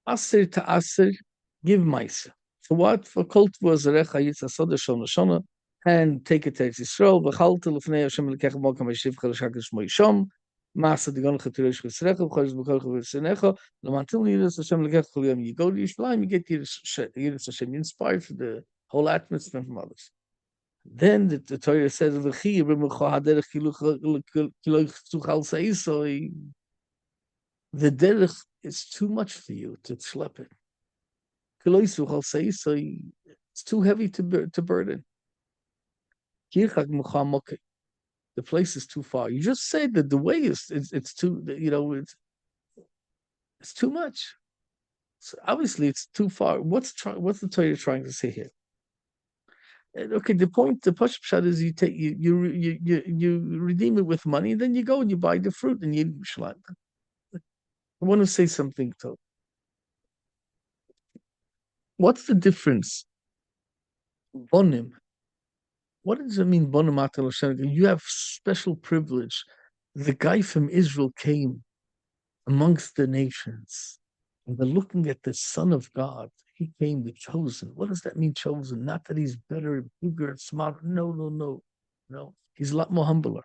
Aser to Aser, give Maisa. For what? For Kol Tvu Azarecha Yitzah Soda Shona Shona, and take it to Yisrael. V'chalta L'fnei Hashem Elekeicha Mokam Yeshivcha L'shakash Moishom. Masa de gonach tirish v'srecha v'chodesh b'kolcha v'senecha l'mantil yiras Hashem lekech kol yom. You go to Yerushalayim, you get yiras Hashem. You're inspired for the whole atmosphere from others. Then the Torah says v'chi b'mecha haderech kiloch tuchal seisoi. The derech is too much for you to schlep it. Kiloch tuchal seisoi. It's too heavy to burden. Kirchak mecha mokeh. The place is too far. You just say that the way it's too it's too much. So obviously it's too far. What's the Torah trying to say here? Okay, the push shot is you take you redeem it with money, then you go and you buy the fruit and you eat shlat. I want to say something though. What's the difference? Bonim. What does it mean, Bonim Atal Hashem? You have special privilege. The guy from Israel came amongst the nations. And they're looking at the Son of God. He came the chosen. What does that mean, chosen? Not that he's better, bigger, smarter. No, no, no. No. He's a lot more humbler.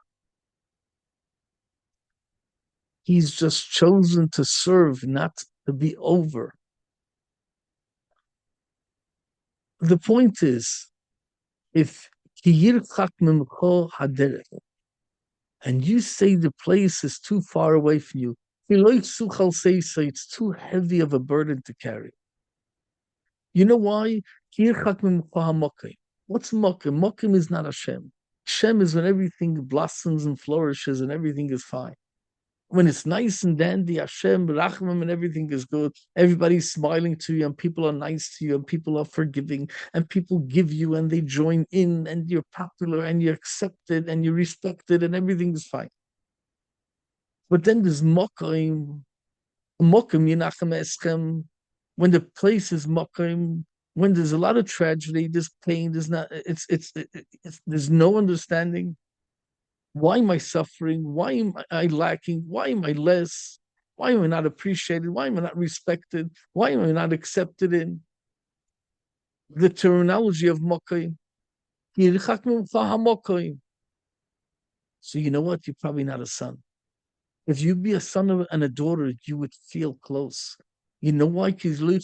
He's just chosen to serve, not to be over. The point is, if and you say the place is too far away from you, it's too heavy of a burden to carry. You know why? What's Mokim? Mokim is not Hashem. Hashem is when everything blossoms and flourishes and everything is fine. When it's nice and dandy, Hashem, Rachmam, and everything is good, everybody's smiling to you, and people are nice to you, and people are forgiving, and people give you, and they join in, and you're popular, and you're accepted, and you're respected, and everything is fine. But then there's Mokim, Mokim Yinachem Eschem, when the place is Mokim, when there's a lot of tragedy, there's pain, there's not, there's no understanding. Why am I suffering? Why am I lacking? Why am I less? Why am I not appreciated? Why am I not respected? Why am I not accepted in the terminology of Mokim? So you know what? You're probably not a son. If you'd be a son and a daughter, you would feel close. You know why? Because so you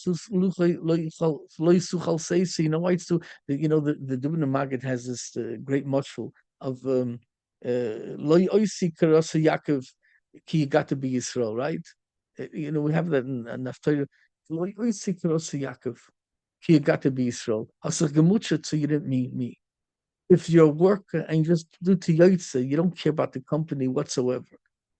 know why it's so. You know the Dubna Maggid has this great motto of Loi oisi karasa Yaakov ki you got to be Israel, right? You know we have that in Naftarah. Loi oisi karasa Yaakov ki you got to be Israel. Asa gemucha so you didn't meet me. If you're a worker and you just do to Yaitse, you don't care about the company whatsoever.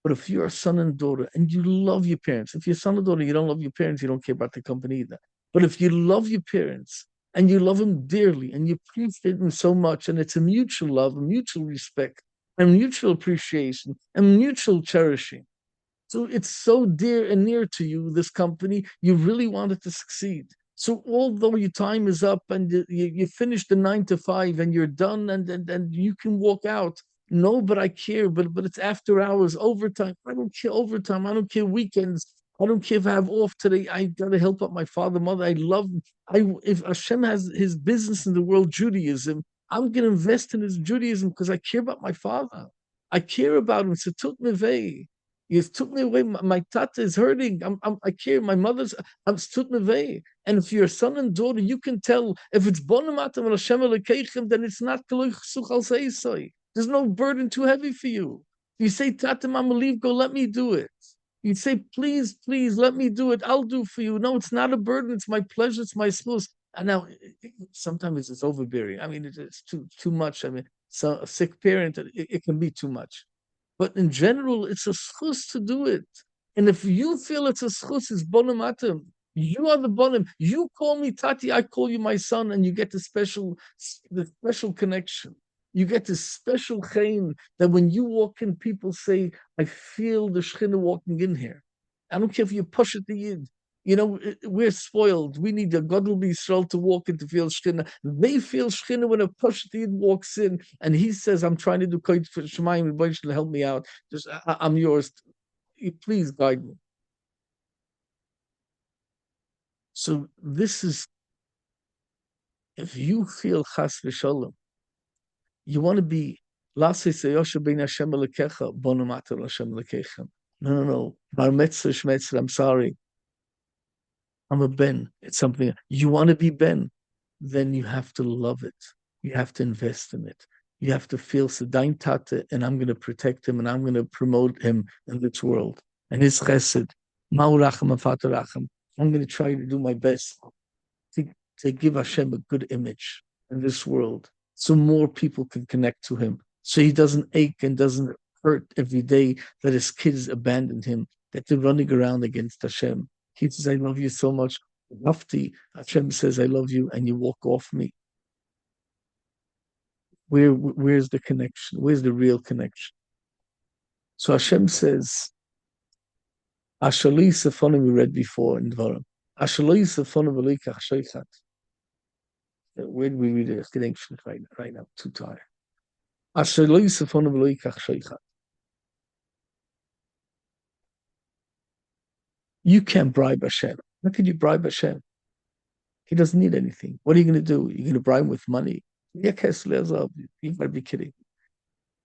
But if you're a son and daughter and you love your parents, if you're son or daughter, you don't love your parents, you don't care about the company either. But if you love your parents and you love them dearly and you appreciate them so much, and it's a mutual love, a mutual respect, and mutual appreciation, and mutual cherishing. So it's so dear and near to you, this company, you really want it to succeed. So although your time is up and you finish the 9 to 5 and you're done and you can walk out, no, but I care, but it's after hours, overtime. I don't care overtime. I don't care weekends. I don't care if I have off today. I gotta help out my father, mother. I love. If Hashem has His business in the world, Judaism, I'm gonna invest in His Judaism because I care about my father. I care about him. So took me away. You took me away. My tata is hurting. I care. My mother's. I'm took me away. And if you're a son and daughter, you can tell if it's bonamatam and Hashem Elokeichem, then it's not koloich suchal seisoi. There's no burden too heavy for you. You say, Tata, Mama, leave, go, let me do it. You say, please, please, let me do it. I'll do for you. No, it's not a burden. It's my pleasure. It's my schools. And now, sometimes it's overbearing. I mean, it's too much. I mean, so a sick parent, it can be too much. But in general, it's a schus to do it. And if you feel it's a schus, it's bonum atem. You are the bonum. You call me Tati, I call you my son, and you get the special connection. You get this special chain that when you walk in, people say, I feel the Shekhinah walking in here. I don't care if you push it the Yid. You know, we're spoiled. We need a Gadol Yisrael to walk in to feel Shekhinah. They feel Shekhinah when a push the Yid walks in and he says, I'm trying to do Kodesh for Shemayim, to help me out. Just, I'm yours. Please guide me. So this is, if you feel Chas v'Shalom, you want to be Hashem Hashem. No. Bar mitzvah, shmetzvah, I'm sorry. I'm a Ben. It's something you want to be Ben, then you have to love it. You have to invest in it. You have to feel Sedain Tate, and I'm going to protect him and I'm going to promote him in this world. And his chesed, Ma'urachim Afatarachim. I'm going to try to do my best to, to give Hashem a good image in this world so more people can connect to him. So he doesn't ache and doesn't hurt every day that his kids abandoned him, that they're running around against Hashem. He says, I love you so much. Hashem says, I love you, and you walk off me. where's the connection? Where's the real connection? So Hashem says, Ashaloi Safonu, we read before in Dvarim. Ashaloi Safonu v'loikach shoichat. Where do we read the connection right now? Too tired. Ashaloi Safonu v'loikach shoichat. You can't bribe Hashem. How can you bribe Hashem? He doesn't need anything. What are you going to do? You're going to bribe him with money? You got to be kidding.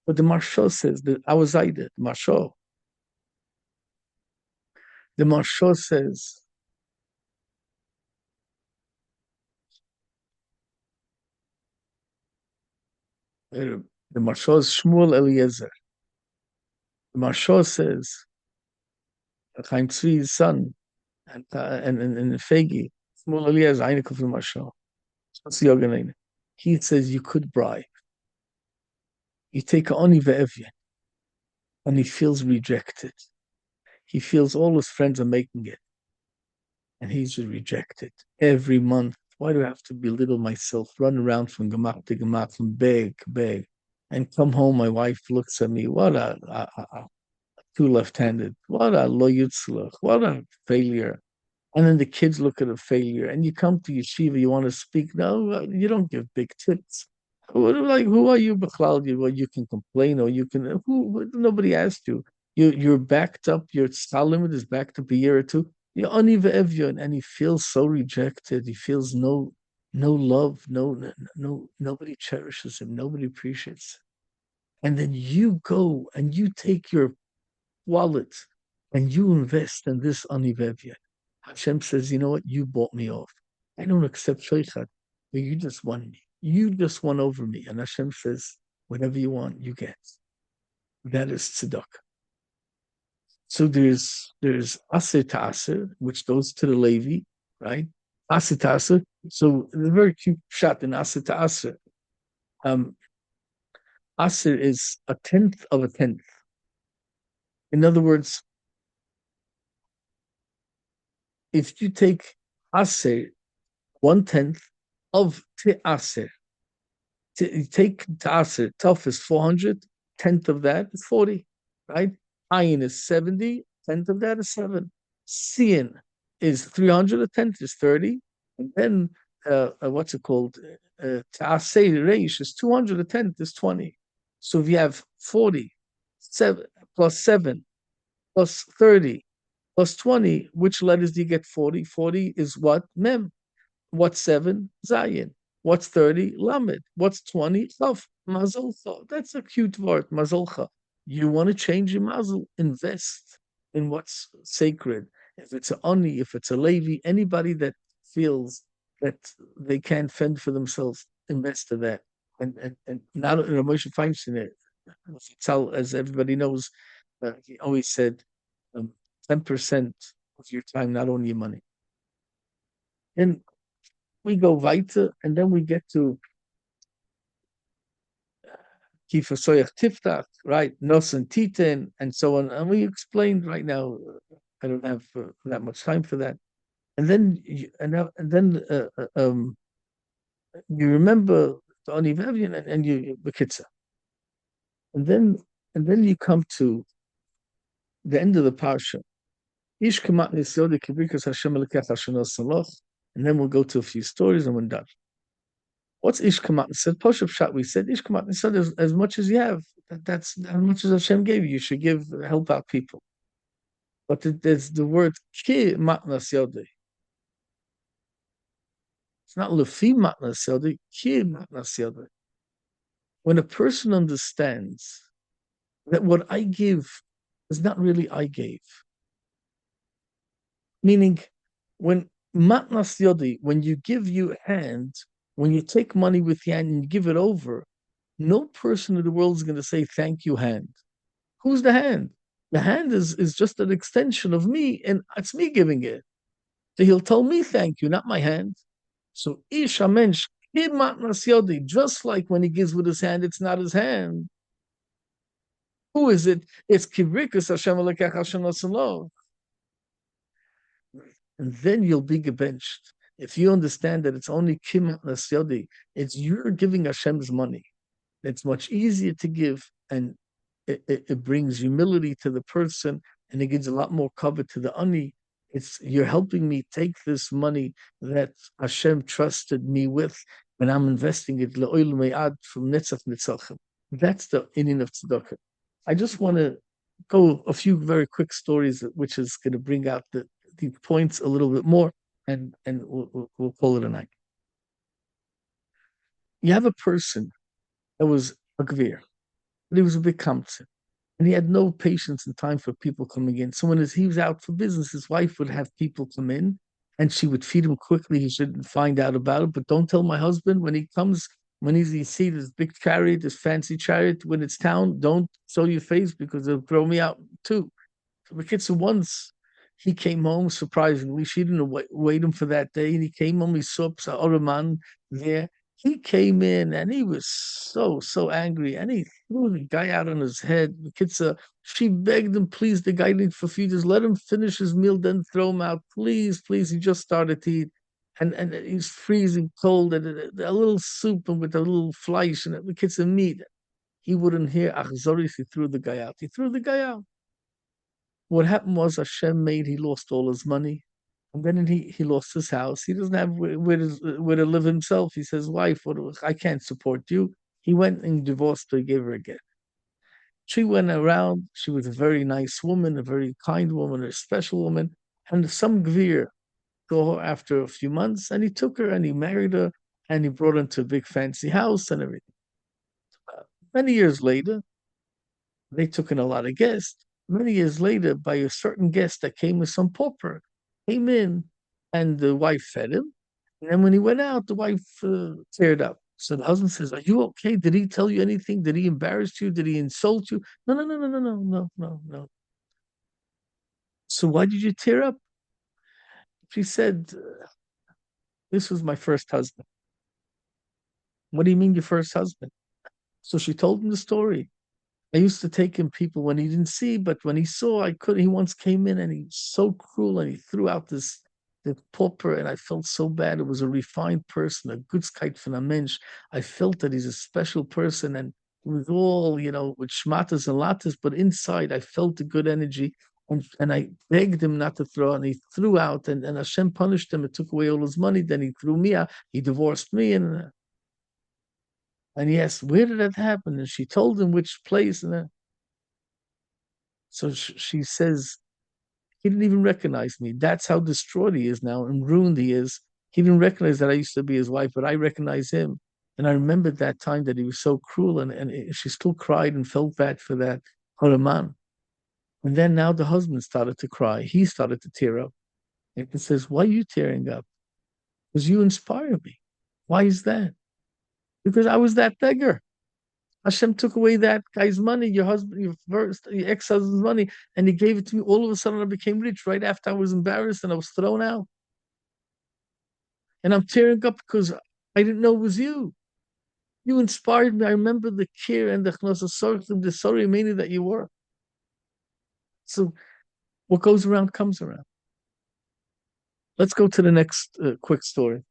But the Maharsha says that I was Zaida, the Maharsha. The Maharsha says, the Maharsha is Shmuel Eliezer. The Maharsha says, Chaim Tzvi's son, and Fegi, Shmuel Eliezer, Einik of the Maharsha. He says you could bribe. You take Oni Ve'evya, and he feels rejected. He feels all his friends are making it, and he's rejected every month. Why do I have to belittle myself, run around from gemach to gemach, from beg, and come home? My wife looks at me. What a two left-handed. What a lo yitzlach. What a failure. And then the kids look at a failure, and you come to yeshiva, you want to speak. No, you don't give big tips. Who are you, Bechlal? You can complain, or you can. Nobody asked you. You're backed up. Your style limit is backed up a year or two. You're uneven Evyon, and he feels so rejected. He feels no love, nobody cherishes him, nobody appreciates him. And then you go and you take your wallet and you invest in this uneven Evyon. Hashem says, you know what? You bought me off. I don't accept shaychat, but you just won me. You just won over me. And Hashem says, whatever you want, you get. That is tzedakah. So there's aser ta'aser, which goes to the Levi, right? Aser ta'aser. So the very cute shot in aser ta'aser. Aser is a tenth of a tenth. In other words, if you take aser, 1/10 of ta'aser, take ta'aser, tough is 400, tenth of that is 40, right? Ayin is 70, tenth of that is 7. Sin is 300, a tenth is 30. And then, what's it called? Ta'asei reish is 200, a tenth is 20. So if you have 40, 7 plus 7 plus 30 plus 20, which letters do you get 40? 40 is what? Mem. What's 7? Zayin. What's 30? Lamed. What's 20? Chaf. Mazolcha. That's a cute word, mazolcha. You want to change your mazel, invest in what's sacred. If it's a Ani, if it's a Levi, anybody that feels that they can't fend for themselves, invest in that. And not Moshe Feinstein, as everybody knows, he always said, 10% of your time, not only your money. And we go weiter, and then we get to Kifa Soyach Tiftach, right? Nos and Titin, and so on. And we explained right now. I don't have that much time for that. And then, you remember the Oni Vevian and you Bekitza. And then you come to the end of the parsha. Ish kamat nisyodi kibrikas Hashem elekech hashanos saloch. And then we'll go to a few stories and we're done. What's Ishkamat said? Poshup Shat, we said Ishkamat said as much as you have. That's as much as Hashem gave you. You should help out people. But there's the word ki matnas yodi. It's not lefi matnas yodi, ki matnas yodi. When a person understands that what I give is not really I gave, meaning when matnas yodi, when you give your hand, when you take money with your hand and you give it over, no person in the world is going to say, thank you, hand. Who's the hand? The hand is just an extension of me, and it's me giving it. So he'll tell me thank you, not my hand. So ish amensh, just like when he gives with his hand, it's not his hand. Who is it? It's Kivrikus Hashem Elekech Hashem. And then you'll be gebenched. If you understand that it's only Kim Nasyodi, it's you're giving Hashem's money. It's much easier to give, and it brings humility to the person, and it gives a lot more cover to the ani. It's you're helping me take this money that Hashem trusted me with, and I'm investing it le'olam me'ad from netzach netzachim. That's the inyan of tzedakah. I just want to go a few very quick stories, which is going to bring out the points a little bit more, and we'll call it a night. You have a person that was a gvir, but he was a big kamtzin, and he had no patience and time for people coming in. So when he was out for business, his wife would have people come in, and she would feed him quickly. He shouldn't find out about it, but don't tell my husband when he comes. When you see this big chariot, this fancy chariot, when it's town, don't show your face because they'll throw me out too. So the kids once he came home, surprisingly, she didn't wait him for that day, and he came home. He saw Oraman there. He came in and he was so angry, and he threw the guy out on his head. The kids, she begged him, please, the guy needs for few, just let him finish his meal, then throw him out, please, please. He just started to eat, and he's freezing cold, and a little soup and with a little flesh, and the kids and meat. He wouldn't hear Achzoris. He threw the guy out. He threw the guy out. What happened was Hashem made he lost all his money, and then he lost his house. He doesn't have where to live himself. He says, "Wife, I can't support you." He went and divorced her, gave her again. She went around. She was a very nice woman, a very kind woman, a special woman, and some gvir saw her after a few months, and he took her and he married her, and he brought her into a big fancy house and everything. Many years later, they took in a lot of guests. Many years later, by a certain guest that came with some pauper, came in, and the wife fed him. And then when he went out, the wife teared up. So the husband says, "Are you okay? Did he tell you anything? Did he embarrass you? Did he insult you?" No, no, no, no, no, no, no, no, no. So why did you tear up? She said, "This was my first husband." What do you mean, your first husband? So she told him the story. I used to take him people when he didn't see, but when he saw, I could. He once came in and he was so cruel, and he threw out the pauper, and I felt so bad. It was a refined person, a Gutzkeit von a Mensch. I felt that he's a special person, and it was all, with shmatas and latas, but inside I felt the good energy. And I begged him not to throw, and he threw out, and Hashem punished him. It took away all his money. Then he threw me out. He divorced me, and he asked, where did that happen? And she told him which place. And so she says, he didn't even recognize me. That's how destroyed he is now and ruined he is. He didn't recognize that I used to be his wife, but I recognize him. And I remembered that time that he was so cruel, and she still cried and felt bad for that Haraman. And then now the husband started to cry. He started to tear up. And he says, why are you tearing up? Because you inspire me. Why is that? Because I was that beggar. Hashem took away that guy's money, your husband, your ex-husband's money, and he gave it to me. All of a sudden, I became rich right after I was embarrassed and I was thrown out. And I'm tearing up because I didn't know it was you. You inspired me. I remember the care and the chnosasarchim, the sorry many that you were. So what goes around comes around. Let's go to the next quick story.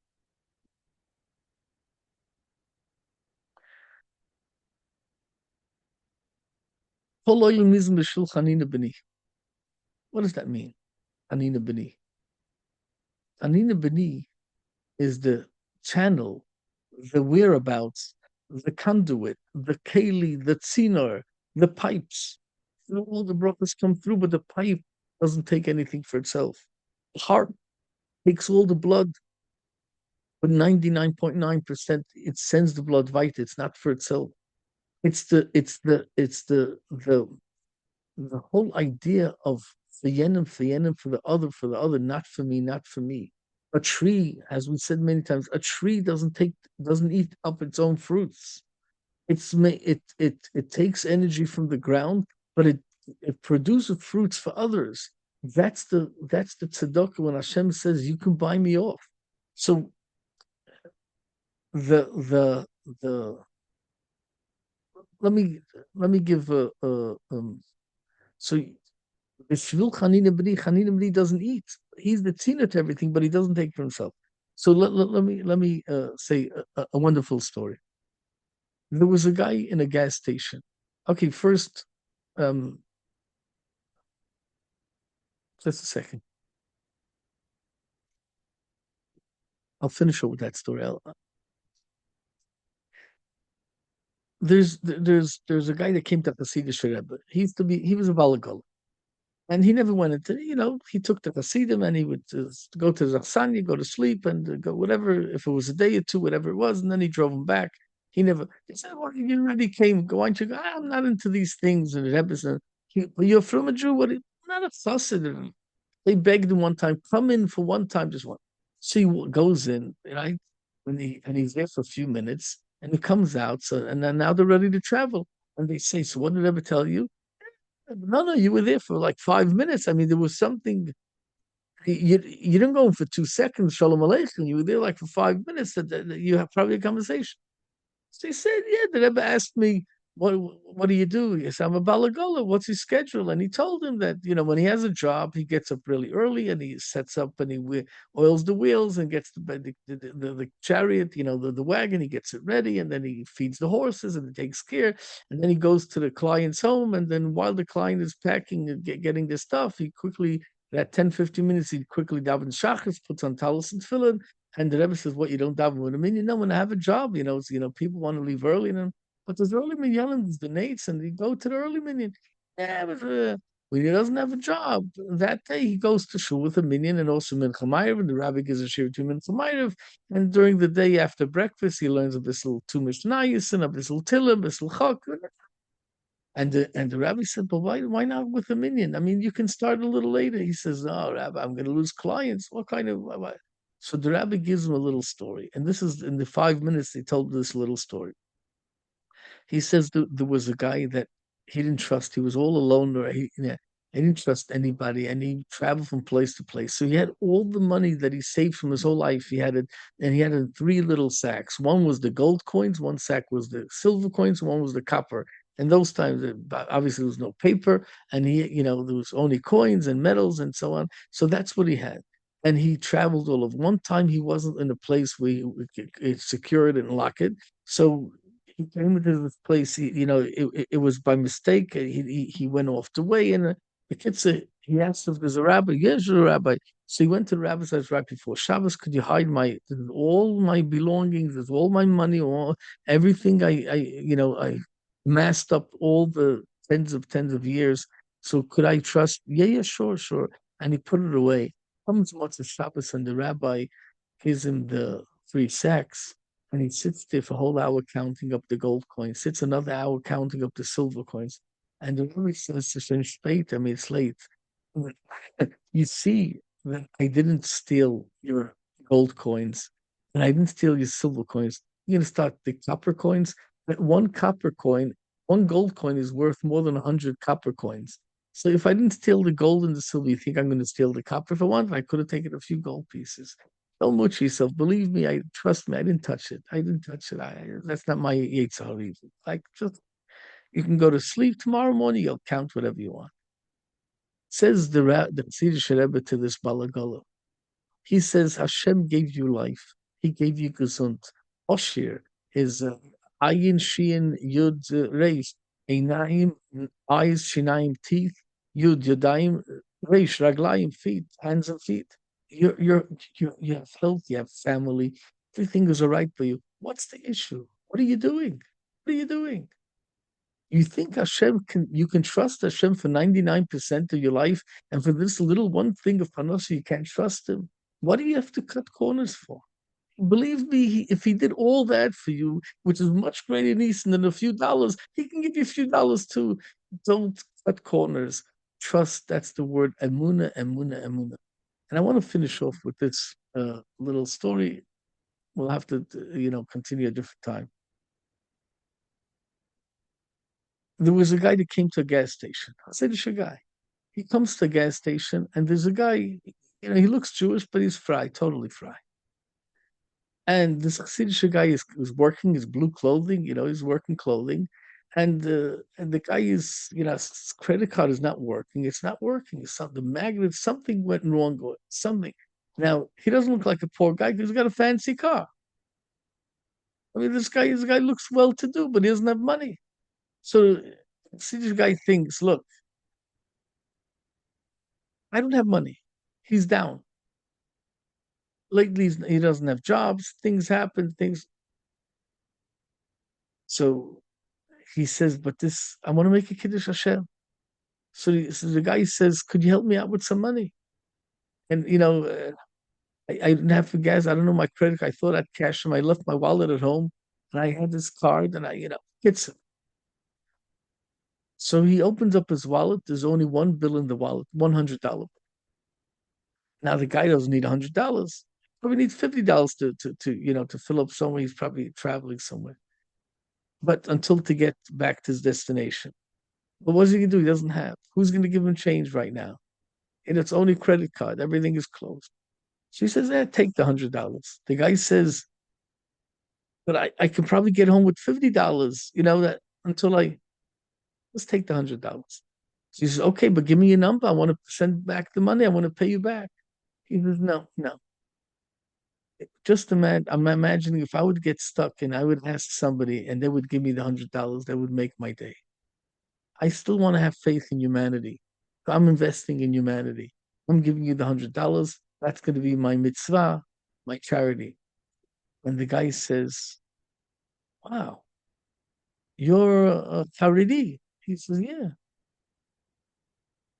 What does that mean? Hanina B'ni. Hanina B'ni is the channel, the whereabouts, the conduit, the keli, the tzinor, the pipes. All the brachas come through, but the pipe doesn't take anything for itself. The heart takes all the blood, but 99.9% it sends the blood right. It's not for itself. It's the whole idea of for the other, not for me, not for me. A tree, as we said many times, a tree doesn't eat up its own fruits. It takes energy from the ground, but it produces fruits for others. That's the tzedakah when Hashem says you can buy me off. So the let me give so the Shvil Chanina B'ni doesn't eat. He's the tzina to everything, but he doesn't take for himself. So let me say a wonderful story. There was a guy in a gas station. Okay, first, um, just a second. I'll finish up with that story. There's a guy that came to Hasidic Rebbe. He was a Balagal. And he never went into, he took the Hasidim and he would go to the Zaksanya, go to sleep and go whatever, if it was a day or two, whatever it was, and then he drove him back. He said, well, you already came, go on, you go, I'm not into these things. And the Rebbe said, you're from a Jew, what? Not a Chassid. They begged him one time, come in for one time, just one. So he goes in, right? And he's there for a few minutes and he comes out. So, and then now they're ready to travel. And they say, so what did I ever tell you? No, no, you were there for like 5 minutes. I mean, there was something. You didn't go in for 2 seconds, Shalom Aleichem. You were there like for 5 minutes. That you have probably a conversation. So he said, yeah, they never asked me, what do you do? He said, I'm a balagola. What's his schedule? And he told him that, when he has a job, he gets up really early and he sets up and oils the wheels and gets the chariot, the wagon, he gets it ready and then he feeds the horses and he takes care. And then he goes to the client's home. And then while the client is packing and getting the stuff, that 10, 15 minutes, he quickly davens shachris, puts on talis and tefillin, and the Rebbe says, "What, you don't daven with a minyan? No, when I have a job, people want to leave early, but there's early minyanim, there's the nates, and you go to the early minyan. Yeah, but when he doesn't have a job, that day he goes to shul with a minyan and also mincha ma'ariv, and the rabbi gives a shir to mincha ma'ariv, and during the day after breakfast, he learns a bissel two mishnayos and a bissel tillim, a bissel chok, and the rabbi said, "But why not with a minyan? I mean, you can start a little later." He says, "No, Rabbi, I'm going to lose clients. What kind of?" So the rabbi gives him a little story, and this is in the 5 minutes he told this little story. He says there was a guy that he didn't trust. He was all alone, or he didn't trust anybody, and he traveled from place to place. So he had all the money that he saved from his whole life. He had it, and he had it in three little sacks. One was the gold coins, one sack was the silver coins, one was the copper. In those times, obviously, there was no paper, and there was only coins and metals and so on. So that's what he had. And he traveled all of. One time, he wasn't in a place where he could secure it and lock it. So he came into this place. It was by mistake. He went off the way, and the kid said he asked if there's a rabbi. Yes, there's a rabbi. So he went to the rabbi's house right before Shabbos. Could you hide all my belongings? There's all my money, all everything I massed up all the tens of years. So could I trust? Yeah, yeah, sure, sure. And he put it away. Comes Motzei Shabbos, and the rabbi gives him the three sacks. And he sits there for a whole hour counting up the gold coins, sits another hour counting up the silver coins. And the rabbi says to him, it's late. I mean, it's late. You see that I didn't steal your gold coins and I didn't steal your silver coins. You're going to start the copper coins. That one copper coin, one gold coin is worth more than 100 copper coins. So if I didn't steal the gold and the silver, you think I'm going to steal the copper? If I wanted, I could have taken a few gold pieces. Don't much yourself. Believe me, trust me. I didn't touch it. I didn't touch it. That's not my Yitzhak reason. Like, just you can go to sleep tomorrow morning. You'll count whatever you want. Says the Chassidish Rebbe to this Balagala. He says Hashem gave you life. He gave you gesund. Oshir is ayin shin yud reish einayim eyes shinayim teeth yud yodayim reish raglayim feet hands and feet. You have health. You have family. Everything is all right for you. What's the issue? What are you doing? What are you doing? You think you can trust Hashem for 99% of your life, and for this little one thing of Parnassa, you can't trust him? What do you have to cut corners for? Believe me, if he did all that for you, which is much greater Neeson than a few dollars, he can give you a few dollars too. Don't cut corners. Trust, that's the word, emuna, emuna, emuna. And I want to finish off with this little story. We'll have to, continue a different time. There was a guy that came to a gas station. I said, it's a guy. He comes to a gas station, and there's a guy, he looks Jewish, but he's fry, totally fry. And this Hasidic guy is working his blue clothing, he's working clothing. And the guy his credit card is not working. It's not working. It's the magnet, something went wrong. Something. Now, he doesn't look like a poor guy because he's got a fancy car. I mean, this guy looks well to do, but he doesn't have money. So see, this guy thinks, look, I don't have money. He's down. Lately, he doesn't have jobs. Things happen. Things. So he says, but this, I want to make a Kiddush Hashem. So the guy says, could you help me out with some money? And, I didn't have for gas. I don't know my credit card. I thought I'd cash him. I left my wallet at home and I had this card and it's so he opens up his wallet. There's only one bill in the wallet, $100. Now the guy doesn't need $100. Probably needs $50 to fill up somewhere. He's probably traveling somewhere. But until to get back to his destination. But what's he gonna do? He doesn't have. Who's gonna give him change right now? And it's only credit card. Everything is closed. She says, take the $100. The guy says, but I can probably get home with $50, that until let's take the $100. She says, okay, but give me your number. I want to send back the money. I want to pay you back. He says, no, no. Just imagine, I'm imagining if I would get stuck and I would ask somebody and they would give me the $100, that would make my day. I still want to have faith in humanity. So I'm investing in humanity. I'm giving you the $100. That's going to be my mitzvah, my charity. And the guy says, wow, you're a Haredi. He says, yeah.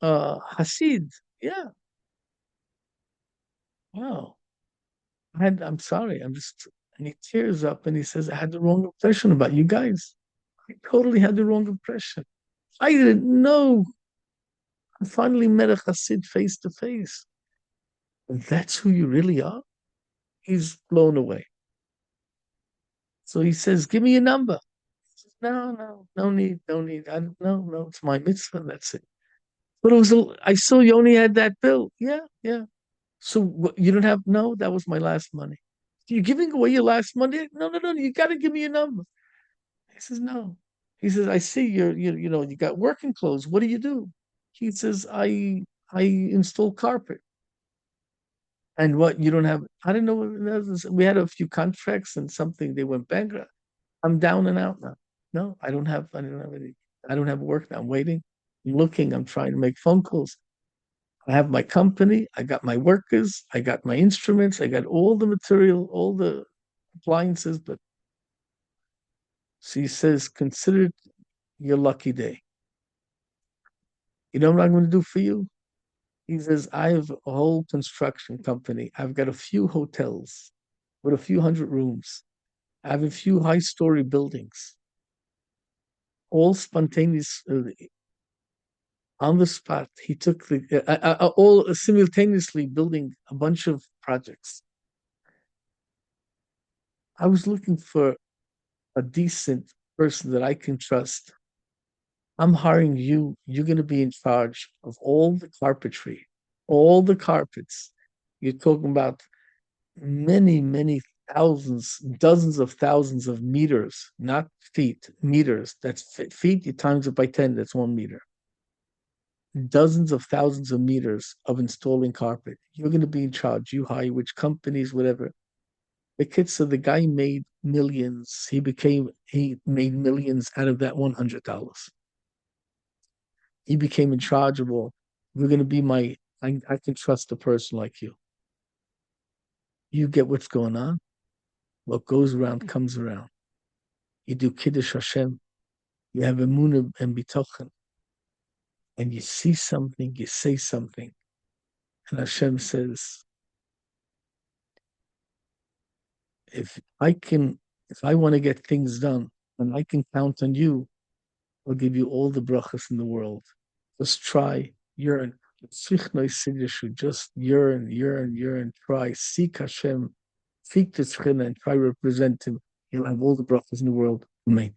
Hasid. Yeah. Wow. I'm sorry. And he tears up and he says, I had the wrong impression about you guys. I totally had the wrong impression. I didn't know. I finally met a Hasid face to face. And that's who you really are? He's blown away. So he says, give me your number. He says, no, no, no need, no need. No, no, it's my mitzvah. That's it. But I saw you only had that bill. Yeah, yeah. So you don't have, no, that was my last money. You're giving away your last money? No, no, no, you got to give me your number. He says, no. He says, I see you got working clothes. What do you do? He says, I install carpet. And what you don't have, I don't know. We had a few contracts and something, they went bankrupt. I'm down and out now. No, I don't have any, I don't have work now. I'm waiting. I'm looking, I'm trying to make phone calls. I have my company, I got my workers, I got my instruments, I got all the material, all the appliances, but she says, consider it your lucky day. You know what I'm going to do for you? He says, I have a whole construction company. I've got a few hotels with a few hundred rooms. I have a few high-story buildings, all spontaneous, on the spot. He took all simultaneously building a bunch of projects. I was looking for a decent person that I can trust. I'm hiring you. You're going to be in charge of all the carpentry, all the carpets. You're talking about many, many thousands, dozens of thousands of meters, not feet, meters. That's feet, you times it by 10, that's 1 meter. Dozens of thousands of meters of installing carpet. You're going to be in charge. You hire which companies, whatever. The kid said the guy made millions. He made millions out of that $100. He became in charge of all. You're going to be I can trust a person like you. You get what's going on. What goes around comes around. You do Kiddush Hashem. You have emunah and bitochen. And you see something, you say something. And Hashem says, if I want to get things done and I can count on you, I'll give you all the brachas in the world. Just try, yearn. Just yearn, yearn, yearn, try, seek Hashem, seek the Tzchina and try to represent him. You'll have all the brachas in the world. Amen.